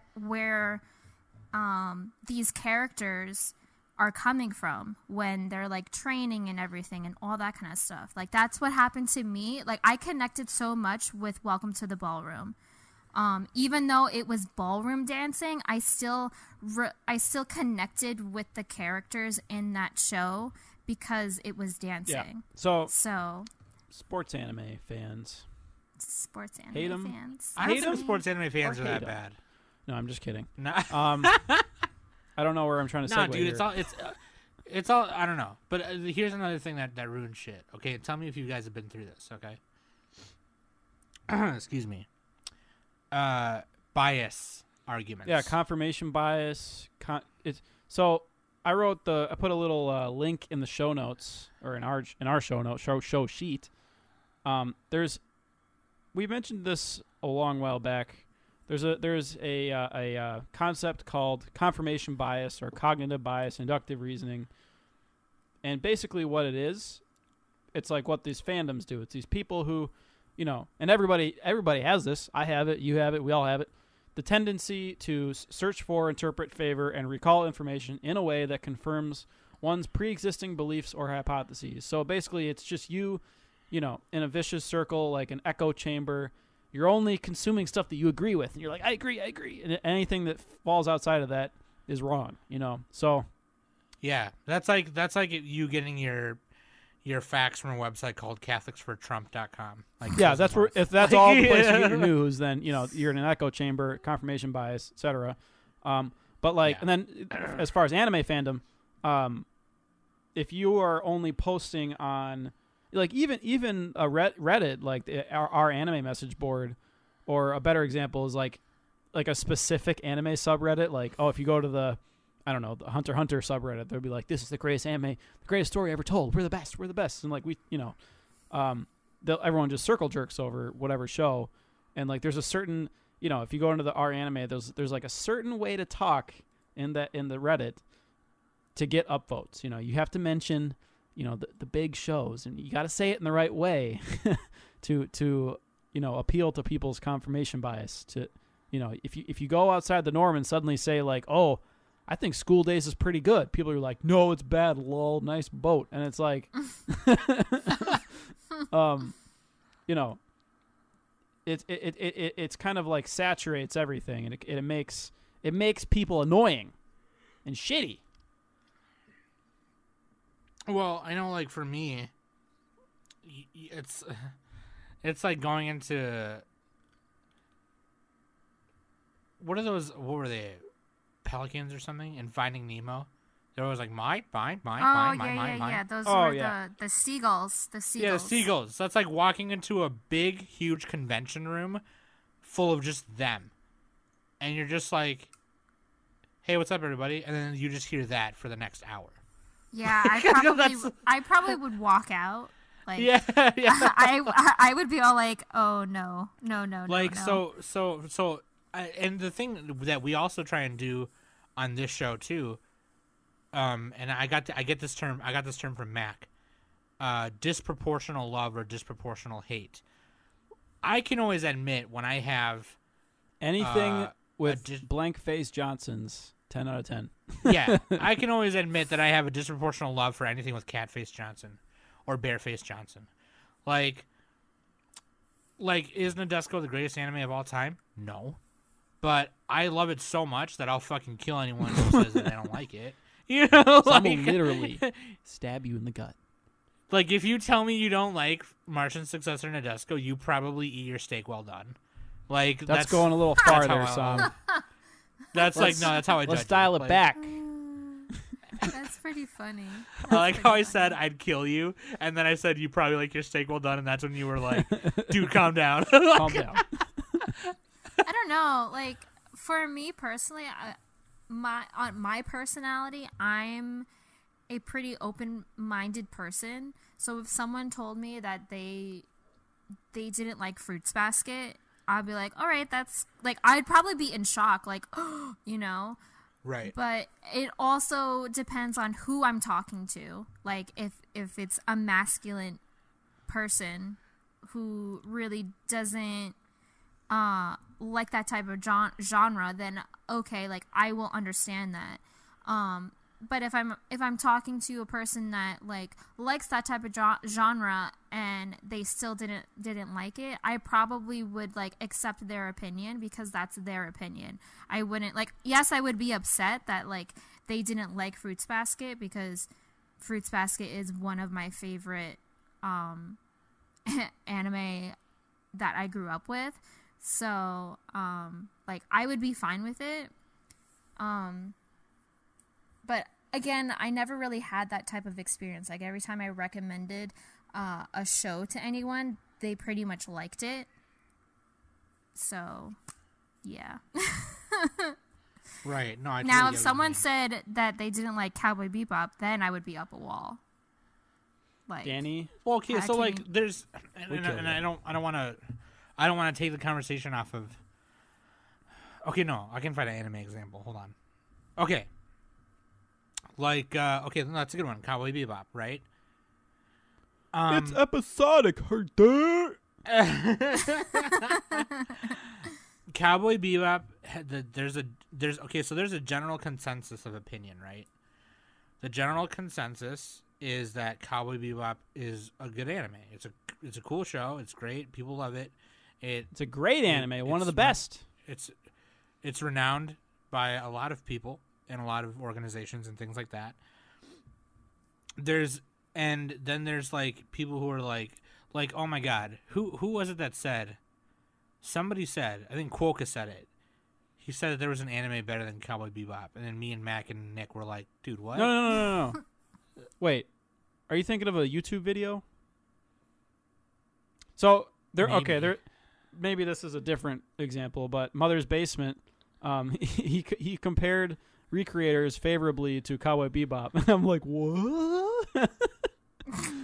these characters are coming from when they're like training and everything and all that kind of stuff. Like that's what happened to me. Like I connected so much with Welcome to the Ballroom. Even though it was ballroom dancing, I still connected with the characters in that show because it was dancing. Yeah. So sports anime fans. Sports anime Hate 'em? fans. I don't Hate think 'em sports anime fans or are that hate 'em? bad. No, I'm just kidding. No, I don't know where I'm trying to segue no, dude, here. it's all. I don't know. But here's another thing that ruins shit. Okay, tell me if you guys have been through this. Okay. Excuse me. Bias arguments. Yeah, confirmation bias. So I put a little link in the show notes or in our show sheet. We mentioned this a long while back. There's a concept called confirmation bias or cognitive bias, inductive reasoning, and basically what it is, it's like what these fandoms do. It's these people who, you know, and everybody has this. I have it. You have it. We all have it. The tendency to search for, interpret, favor, and recall information in a way that confirms one's pre-existing beliefs or hypotheses. So basically, it's just you know, in a vicious circle, like an echo chamber. You're only consuming stuff that you agree with, and you're like, I agree. And anything that falls outside of that is wrong, you know? So, yeah, that's like you getting your facts from a website called CatholicsForTrump.com. Like, yeah, that's where if that's all the place you get your news, then you know you're in an echo chamber, confirmation bias, etc. But like, Yeah. and then as far as anime fandom, if you are only posting on like even a Reddit, like our anime message board, or a better example is like a specific anime subreddit. Like, oh, if you go to the Hunter x Hunter subreddit, they'll be like, this is the greatest anime, the greatest story ever told. We're the best. And like everyone just circle jerks over whatever show. And like, there's a certain, you know, if you go into the R anime, there's like a certain way to talk in the Reddit to get upvotes. You know, you have to mention, you know, the big shows, and you got to say it in the right way to you know, appeal to people's confirmation bias. To, you know, if you go outside the norm and suddenly say like, oh, I think School Days is pretty good, people are like, no, it's bad, lol, nice boat. And it's like, you know, it's kind of like saturates everything, and it makes people annoying and shitty. Well, I know, like, for me, it's like going into, what were they, Pelicans or something, and Finding Nemo? They're always like, mine. Yeah. Those were the seagulls. Yeah, the seagulls. That's like walking into a big, huge convention room full of just them. And you're just like, hey, what's up, everybody? And then you just hear that for the next hour. Yeah, I probably would walk out. Like, yeah. I would be all like, oh no. Like no. so and the thing that we also try and do on this show too, and I got this term from Mac, disproportional love or disproportional hate. I can always admit when I have anything with blank face Johnsons, 10 out of 10. Yeah, I can always admit that I have a disproportional love for anything with Catface Johnson or Bareface Johnson. Like is Nadesco the greatest anime of all time? No. But I love it so much that I'll fucking kill anyone who says that I don't like it. You know, Some will literally stab you in the gut. Like, if you tell me you don't like Martian's successor Nadesco, you probably eat your steak well done. Like, that's going a little far there, Sam. That's like, no, that's how I judge. Let's dial it back. That's pretty funny. I like how I said I'd kill you, and then I said you probably like your steak well done, and that's when you were like, dude, calm down. Calm down. I don't know. Like, for me personally, my personality, I'm a pretty open-minded person. So if someone told me that they didn't like Fruits Basket, I'd be like, all right, that's like, I'd probably be in shock, like, you know. Right. But it also depends on who I'm talking to. Like, if it's a masculine person who really doesn't like that type of genre, then okay, like, I will understand that. But if I'm talking to a person that like likes that type of genre and they still didn't like it, I probably would like accept their opinion because that's their opinion. I wouldn't like, yes, I would be upset that like they didn't like Fruits Basket because Fruits Basket is one of my favorite anime that I grew up with. So like I would be fine with it. But again, I never really had that type of experience. Like, every time I recommended a show to anyone, they pretty much liked it. So, yeah. Right. No, I now, totally if someone said that they didn't like Cowboy Bebop, then I would be up a wall. Like, Danny? Well, okay, so like there's and I don't want to take the conversation off of. Okay, no, I can find an anime example. Hold on. Okay. Like, okay, that's a good one. Cowboy Bebop, right? It's episodic, heard that. Cowboy Bebop. There's a general consensus of opinion, right? The general consensus is that Cowboy Bebop is a good anime. It's a cool show. It's great. People love it. It's a great anime. One of the best. It's renowned by a lot of people and a lot of organizations and things like that. Then there's like people who are like, oh my god, who was it that said? Somebody said, I think Quokka said it. He said that there was an anime better than Cowboy Bebop, and then me and Mac and Nick were like, dude, what? No. Wait, are you thinking of a YouTube video? So maybe this is a different example, but Mother's Basement, he compared Recreators favorably to Cowboy Bebop, and I'm like, what?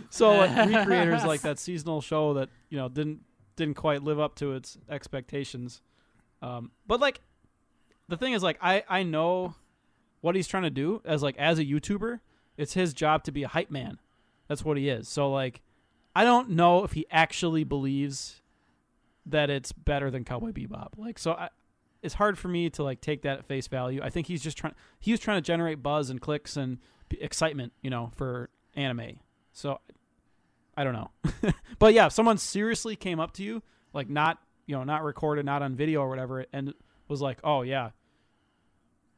So like, Recreators, like that seasonal show that didn't quite live up to its expectations, but like the thing is, like, I know what he's trying to do as a YouTuber. It's his job to be a hype man. That's what he is. So like, I don't know if he actually believes that it's better than Cowboy Bebop. Like, so it's hard for me to like take that at face value. I think he was trying to generate buzz and clicks and excitement, for anime. So I don't know. But yeah, if someone seriously came up to you, like not recorded, not on video or whatever, and was like, oh yeah,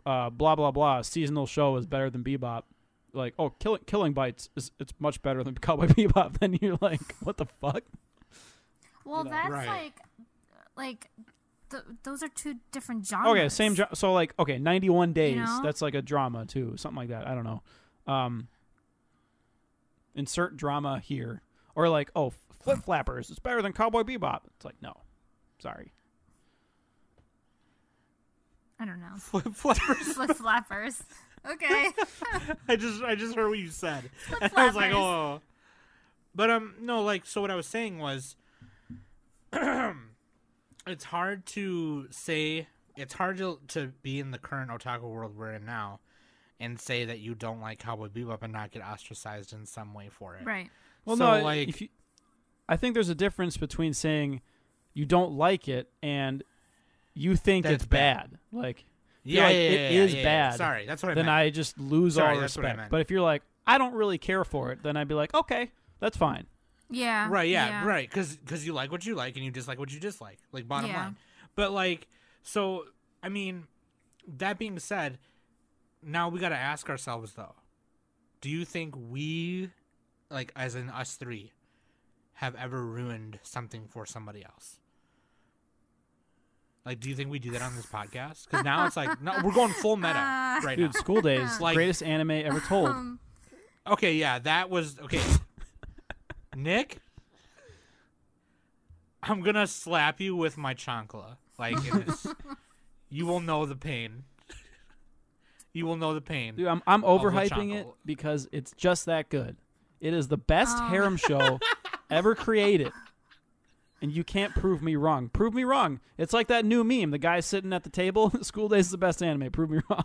blah, blah, blah, seasonal show is better than Bebop. Like, oh, Killing Bites it's much better than Cowboy Bebop. Then you're like, what the fuck? Well, that's right. like those are two different genres. Okay, same so like, okay, 91 Days. That's like a drama too, something like that. I don't know. Insert drama here. Or like, oh, Flip Flappers, it's better than Cowboy Bebop. It's like, no, sorry. I don't know. Flip Flappers. Flip Flappers. Okay. I just heard what you said. Flip I was like, Flappers. oh. But no, like, so what I was saying was, it's hard to say. It's hard to be in the current otaku world we're in now, and say that you don't like Cowboy Bebop and not get ostracized in some way for it. Right. Well, so, no, like, I think there's a difference between saying you don't like it and you think it's bad. Like, it is bad. Sorry, that's what I meant. Then I just lose all respect. But if you're like, I don't really care for it, then I'd be like, okay, that's fine. Yeah. Right, right. Because you like what you like and you dislike what you dislike. Like, bottom line. But, like, so, I mean, that being said, now we got to ask ourselves, though, do you think we, like, as in us three, have ever ruined something for somebody else? Like, do you think we do that on this podcast? Because now it's like, no, we're going full meta right now. Dude, School Days, like, greatest anime ever told. Okay, yeah, that was, okay. Nick, I'm going to slap you with my chancla. Like, you will know the pain. You will know the pain. Dude, I'm overhyping it because it's just that good. It is the best harem show ever created. And you can't prove me wrong. Prove me wrong. It's like that new meme. The guy sitting at the table. School Days is the best anime. Prove me wrong.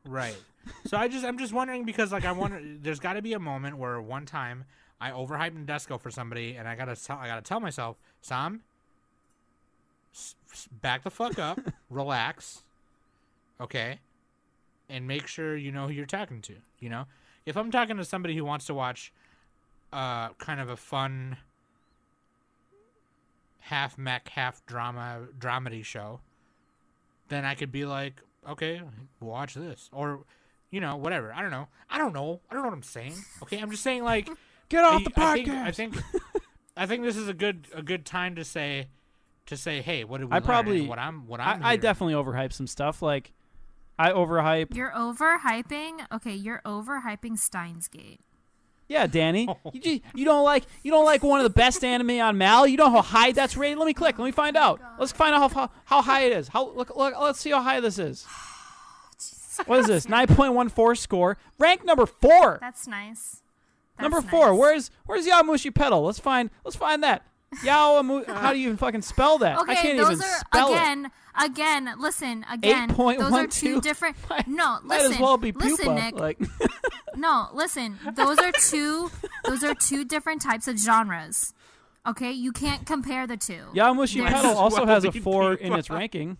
Right. So I'm just wondering because, like, there's got to be a moment where one time I overhyped Nadesco for somebody, and I gotta tell myself, Sam, back the fuck up, relax, okay, and make sure you know who you're talking to. You know, if I'm talking to somebody who wants to watch, kind of a fun, half mech, half dramedy show, then I could be like, okay, watch this, or, you know, whatever. I don't know what I'm saying. Okay, I'm just saying, like, get off the podcast. I think this is a good time to say, hey, what did we learn? I definitely overhype some stuff. Like, I overhype. You're overhyping. Okay, you're overhyping Steins Gate. Yeah, Danny, you don't like one of the best anime on Mal. You know how high that's rated. Let me click. Let me find out. Let's find out how high it is. Look. Let's see how high this is. What is this? 9.14 score. Rank number 4. That's nice. Number 4. Where's Yamushi Pedal? Let's find that. How do you even fucking spell that? Okay, I can't those even are spell it. Again, listen, again. 8.12. Those are two different. No, Might listen. as well be pupa. Listen, Nick. Like. No, listen. Those are two different types of genres. Okay, you can't compare the two. Yamushi Pedal also has a 4 pupa. in its ranking,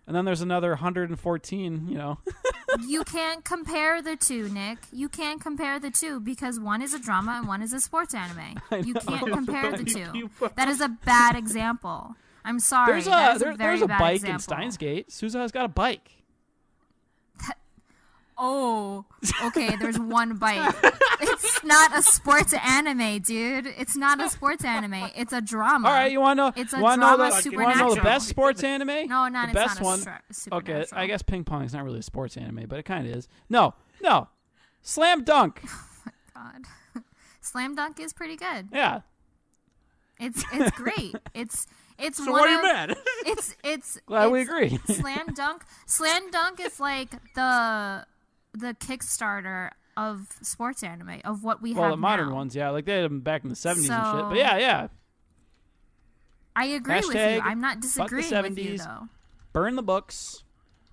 and then there's another 114. You know. You can't compare the two, Nick. You can't compare the two because one is a drama and one is a sports anime. You can't compare the two. That is a bad example. I'm sorry. There's a bad bike example. in Steins Gate. Suza's got a bike. Oh, okay. There's one bike. It's not a sports anime, dude. It's not a sports anime. It's a drama. All right, you want to know? It's a drama. You want to know the best sports anime? No, the best one. Okay, I guess ping pong is not really a sports anime, but it kind of is. No. Slam Dunk. Oh my god, Slam Dunk is pretty good. Yeah. It's great. It's so why are you mad? It's glad we agree. Slam Dunk is like the Kickstarter of sports anime of what we have. Well, the modern now. ones, yeah, like they had them back in the 70s and shit. But yeah. I agree with you. I'm not disagreeing fuck the 70s, with you though. Burn the books.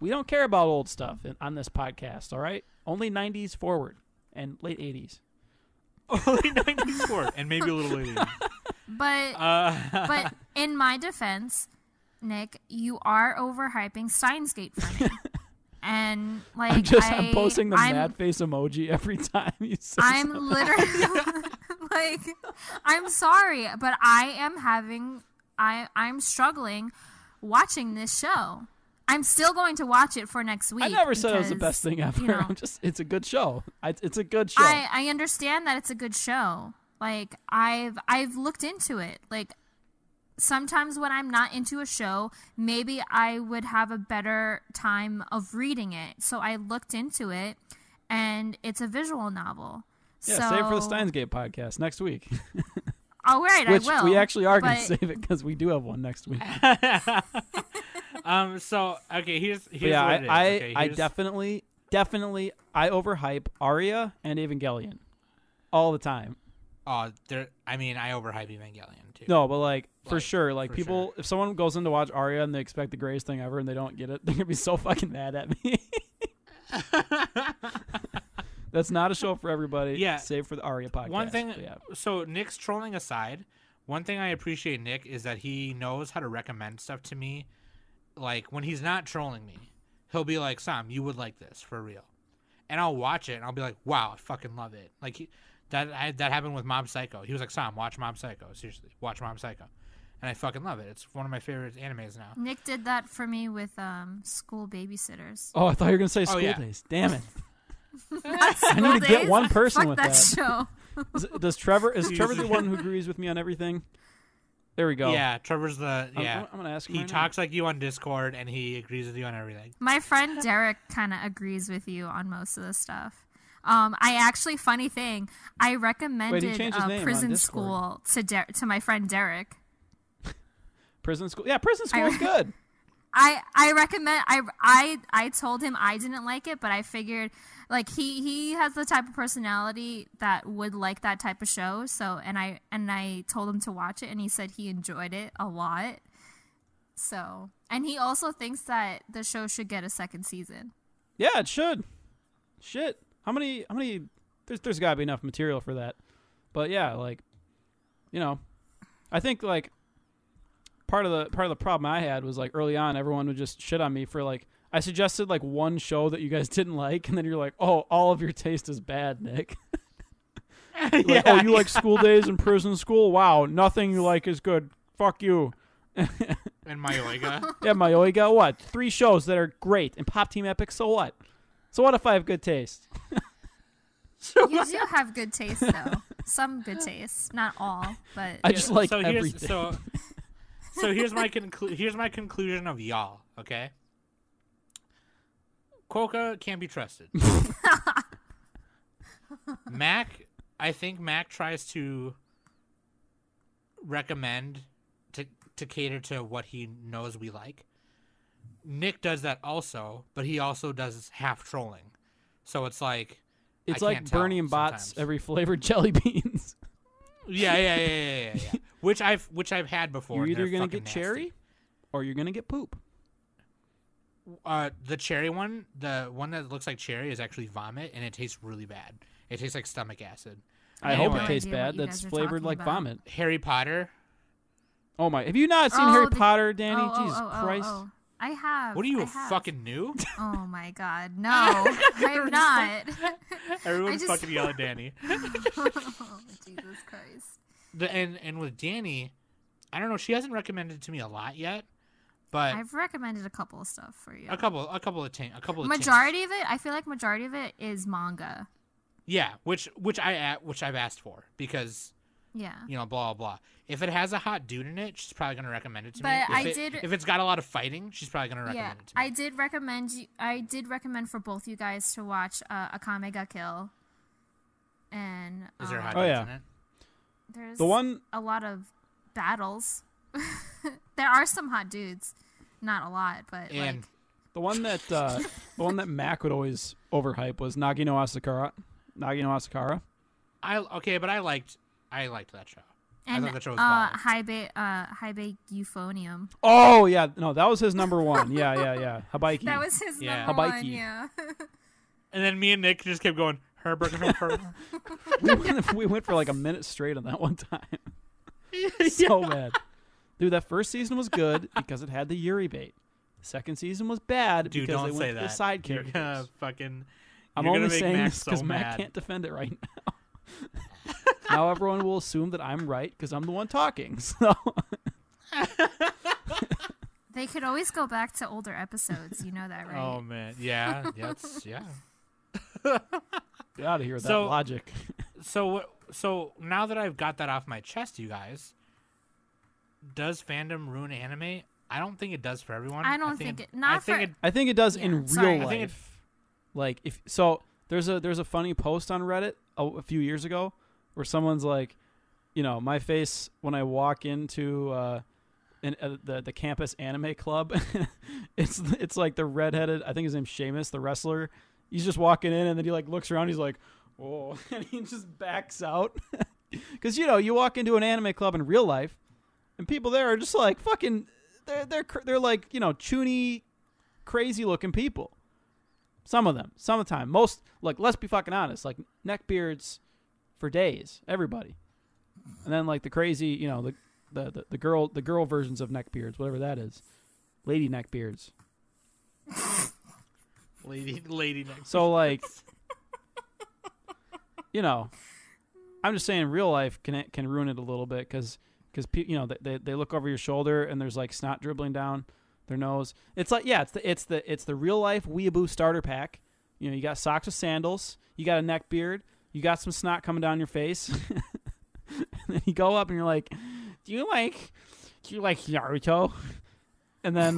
We don't care about old stuff on this podcast, all right? Only 90s forward and late 80s. Only 90s forward and maybe a little late 80s. But in my defense, Nick, you are overhyping Steins Gate for me. And like I'm posting the mad face emoji every time you say I'm something. literally like I'm sorry, but I'm struggling watching this show. I'm still going to watch it for next week. I never said it was the best thing ever. You know, it's a good show. It's a good show. I understand that it's a good show. Like I've looked into it. Like sometimes when I'm not into a show, maybe I would have a better time of reading it. So I looked into it, and it's a visual novel. Yeah, so, save for the Steins Gate podcast next week. All right, Which I will. we actually are going to save it because we do have one next week. So okay, here's yeah, what it is. I definitely I overhype Aria and Evangelion all the time. Oh, there. I mean, I overhype Evangelion too. No, but like for sure, like for people, sure. if someone goes in to watch Arya and they expect the greatest thing ever and they don't get it, they're gonna be so fucking mad at me. That's not a show for everybody. Yeah. Save for the Arya podcast. One thing. But yeah. So Nick's trolling aside, one thing I appreciate Nick is that he knows how to recommend stuff to me. Like when he's not trolling me, he'll be like, "Sam, you would like this for real," and I'll watch it and I'll be like, "Wow, I fucking love it." Like that happened with Mob Psycho. He was like, "Sam, watch Mob Psycho. Seriously, watch Mob Psycho," and I fucking love it. It's one of my favorite animes now. Nick did that for me with School Babysitters. Oh, I thought you were gonna say School yeah. Days. Damn it! I need to get one person Fuck with that that. show. Does Trevor? Is Trevor the one who agrees with me on everything? There we go. Yeah, Trevor's the I'm gonna ask him. He right talks like you on Discord and he agrees with you on everything. My friend Derek kind of agrees with you on most of the stuff. I actually, funny thing, I recommended changed his name on Prison Discord. School to my friend Derek. Prison School. Yeah, Prison School is good. I recommend. I told him I didn't like it, but I figured like he has the type of personality that would like that type of show. So and I told him to watch it, and he said he enjoyed it a lot. So and he also thinks that the show should get a second season. Yeah, it should. Shit. How many? There's got to be enough material for that. But yeah, like, you know, I think like part of the problem I had was like early on, everyone would just shit on me for like I suggested like one show that you guys didn't like, and then you're like, oh, all of your taste is bad, Nick. Like, oh, you like School Days and Prison School? Wow, nothing you like is good. Fuck you. And Mayoiga. Yeah, Mayoiga. What? 3 shows that are great, and Pop Team Epic. So what? So what if I have good taste? You do have good taste, though. Some good taste, not all, but I just like so everything. So here's my conclusion of y'all. Okay. Quokka can't be trusted. Mac, I think Mac tries to recommend to cater to what he knows we like. Nick does that also, but he also does half trolling. So it's like it's I like can't tell Bernie and Bots sometimes. every flavored jelly beans. Yeah. Which I've had before. You're and either they're gonna fucking get cherry, or you're gonna get poop. The cherry one, the one that looks like cherry, is actually vomit, and it tastes really bad. It tastes like stomach acid. I hope Anyway. it tastes idea what bad. you That's guys are flavored talking like about. vomit. Harry Potter. Oh my! Have you not seen Oh, Harry the- Potter, Danny? Oh, Jesus Christ! oh. I have. What are you, I have. fucking new? Oh my god, no, I'm not. Everyone's I just- fucking yelling at Danny. Oh, Jesus Christ. And with Danny, I don't know. She hasn't recommended it to me a lot yet, but I've recommended a couple of stuff for you. a couple of tinks. Majority of it, I feel like majority of it is manga. Yeah, which I've asked for because Yeah. you know blah blah. If it has a hot dude in it, she's probably gonna recommend it to But me. I If it's got a lot of fighting, she's probably gonna Yeah, recommend it to me. I did recommend for both you guys to watch Akame ga Kill. And Is there hot Oh, dudes yeah. in it? there's The one, a lot of battles. There are some hot dudes, not a lot, but And like the one that Mac would always overhype was Nagi no Asakara. but I liked that show. and thought that show was baller. Hybe Euphonium. Oh yeah, no, that was his number one. Yeah. Habaiki. That was his Yeah. number one. Habaiki. Yeah. And then me and Nick just kept going. Herbert. we went for like a minute straight on that one time. So bad. Dude, that first season was good because it had the Yuri bait. The second season was bad Dude, because don't they say went to that. the side You're characters. gonna fucking. I'm you're only gonna make saying Mac this because so Mac mad. can't defend it right now. Now everyone will assume that I'm right because I'm the one talking. So They could always go back to older episodes. You know that, right? Oh man, yeah. get out of here with So- that logic. So now that I've got that off my chest, you guys, does fandom ruin anime? I don't think it does for everyone. I don't think it. Not I for. think it. I think it does Yeah, in sorry. real I think life. Like if so, there's a funny post on Reddit a few years ago where someone's like, you know, my face when I walk into the campus anime club. it's like the redheaded. I think his name's Sheamus, the wrestler. He's just walking in and then he like looks around. He's like, oh, and he just backs out. Because, you walk into an anime club in real life, and people there are just like fucking, they're like, chuny, crazy-looking people. Some of them. Some of the time. Most, like, let's be fucking honest, like, neckbeards for days. Everybody. And then, like, the crazy, the girl versions of neckbeards, whatever that is. Lady neckbeards. Lady neckbeards. So, like, I'm just saying real life can ruin it a little bit because they look over your shoulder and there's, like, snot dribbling down their nose. It's like, yeah, it's the real life weeaboo starter pack. You got socks with sandals, you got a neck beard, you got some snot coming down your face. And then you go up and you're like, do you like Naruto? And then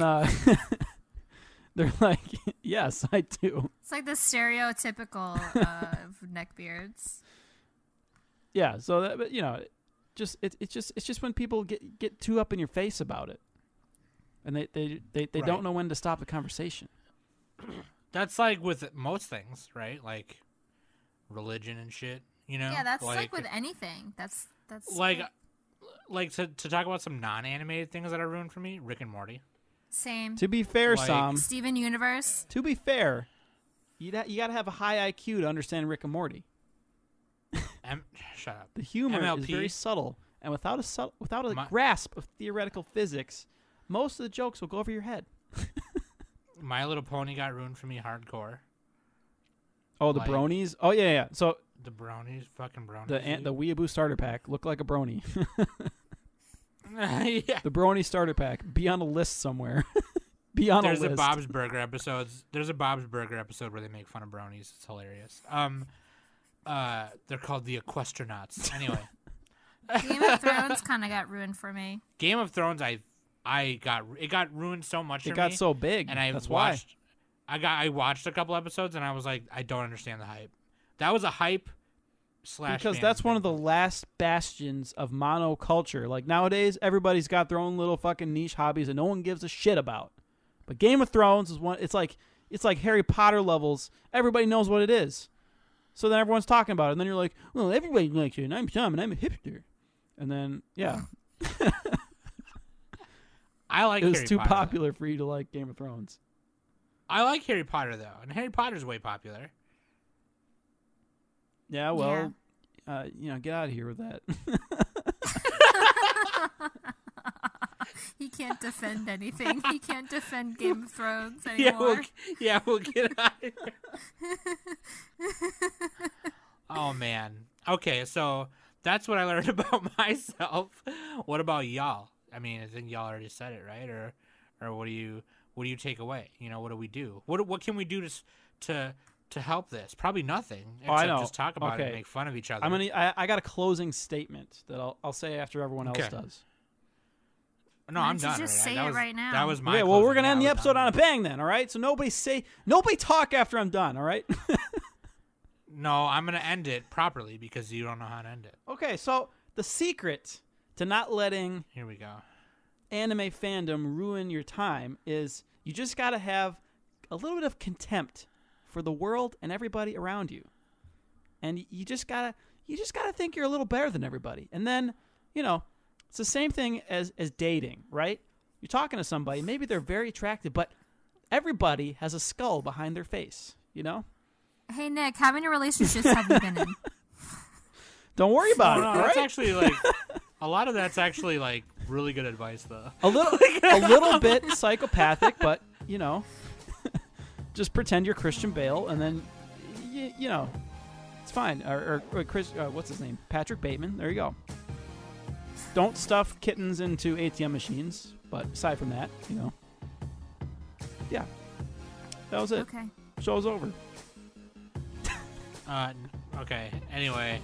they're like, yes, I do. It's like the stereotypical of neckbeards. Yeah, so that, but it's just when people get too up in your face about it. And they Right. don't know when to stop the conversation. That's like with most things, right? Like religion and shit, Yeah, that's like with anything. That's like to talk about some non-animated things that are ruined for me. Rick and Morty. Same. To be fair, Like- Sam. Steven Universe. To be fair, you got to have a high IQ to understand Rick and Morty. Shut up. The humor MLP. is very subtle, and without a grasp of theoretical physics, most of the jokes will go over your head. My Little Pony got ruined for me hardcore. Oh, the Like- bronies. Oh yeah. So The bronies, fucking bronies. the weeaboo starter pack look like a brony. Yeah. The brony starter pack. Be on a list somewhere. Be on There's a list. a Bob's Burger episode. There's a Bob's Burger episode where they make fun of bronies. It's hilarious. They're called the Equestronauts. Anyway, Game of Thrones kind of got ruined for me. Game of Thrones, it got ruined so much. It for got me, so big. and That's why. I watched a couple episodes, and I was like, I don't understand the hype. That was a hype slash Because that's one of the last bastions of monoculture. Like nowadays, everybody's got their own little fucking niche hobbies that no one gives a shit about. But Game of Thrones is one. It's like Harry Potter levels. Everybody knows what it is. So then everyone's talking about it, and then you're like, well, everybody likes it, and I'm Tom, and I'm a hipster. And then, yeah. I like. It was Harry too Potter, popular for you to like Game of Thrones. I like Harry Potter though, and Harry Potter's way popular. Yeah, well, get out of here with that. He can't defend anything. He can't defend Game of Thrones anymore. We'll get out of here. Oh man. Okay, so that's what I learned about myself. What about y'all? I mean, I think y'all already said it, right? Or what do you take away? What do we do? What can we do to help this? Probably nothing. Except I know. just talk about it and make fun of each other. I got a closing statement that I'll say after everyone else does. No, Why I'm don't you done. just already. say it right now? That was my. Okay, well, we're closing. gonna end the I was episode done. on a bang then, all right? So nobody talk after I'm done, all right? No, I'm gonna end it properly because you don't know how to end it. Okay, so the secret to not letting Here we go. anime fandom ruin your time is you just gotta have a little bit of contempt for the world and everybody around you, and you just gotta think you're a little better than everybody, and then it's the same thing as dating, right? You're talking to somebody, maybe they're very attractive, but everybody has a skull behind their face, Hey, Nick, how many relationships have you been in? Don't worry about it. No, all that's right? actually like a lot of that's actually like really good advice though. a little bit psychopathic, but just pretend you're Christian Bale, and then it's fine. Or Chris, what's his name? Patrick Bateman. There you go. Don't stuff kittens into ATM machines, but aside from that, yeah, that was it. Okay. Show's over. Okay. Anyway,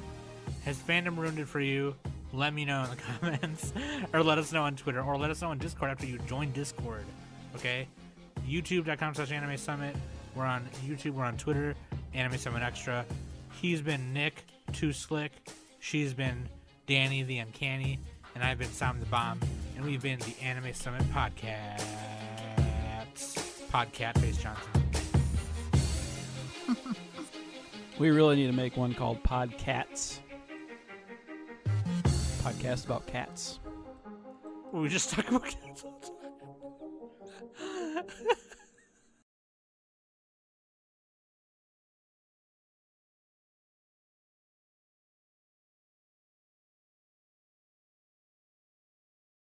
has fandom ruined it for you? Let me know in the comments, or let us know on Twitter, or let us know on Discord after you join Discord. Okay, YouTube.com/Anime Summit. We're on YouTube. We're on Twitter. Anime Summit Extra. He's been Nick Too Slick. She's been Danny the Uncanny, and I've been Sam the Bomb, and we've been the Anime Summit Podcast. Podcat Face Johnson. We really need to make one called Podcats. podcast about cats. We just talk about cats all the time.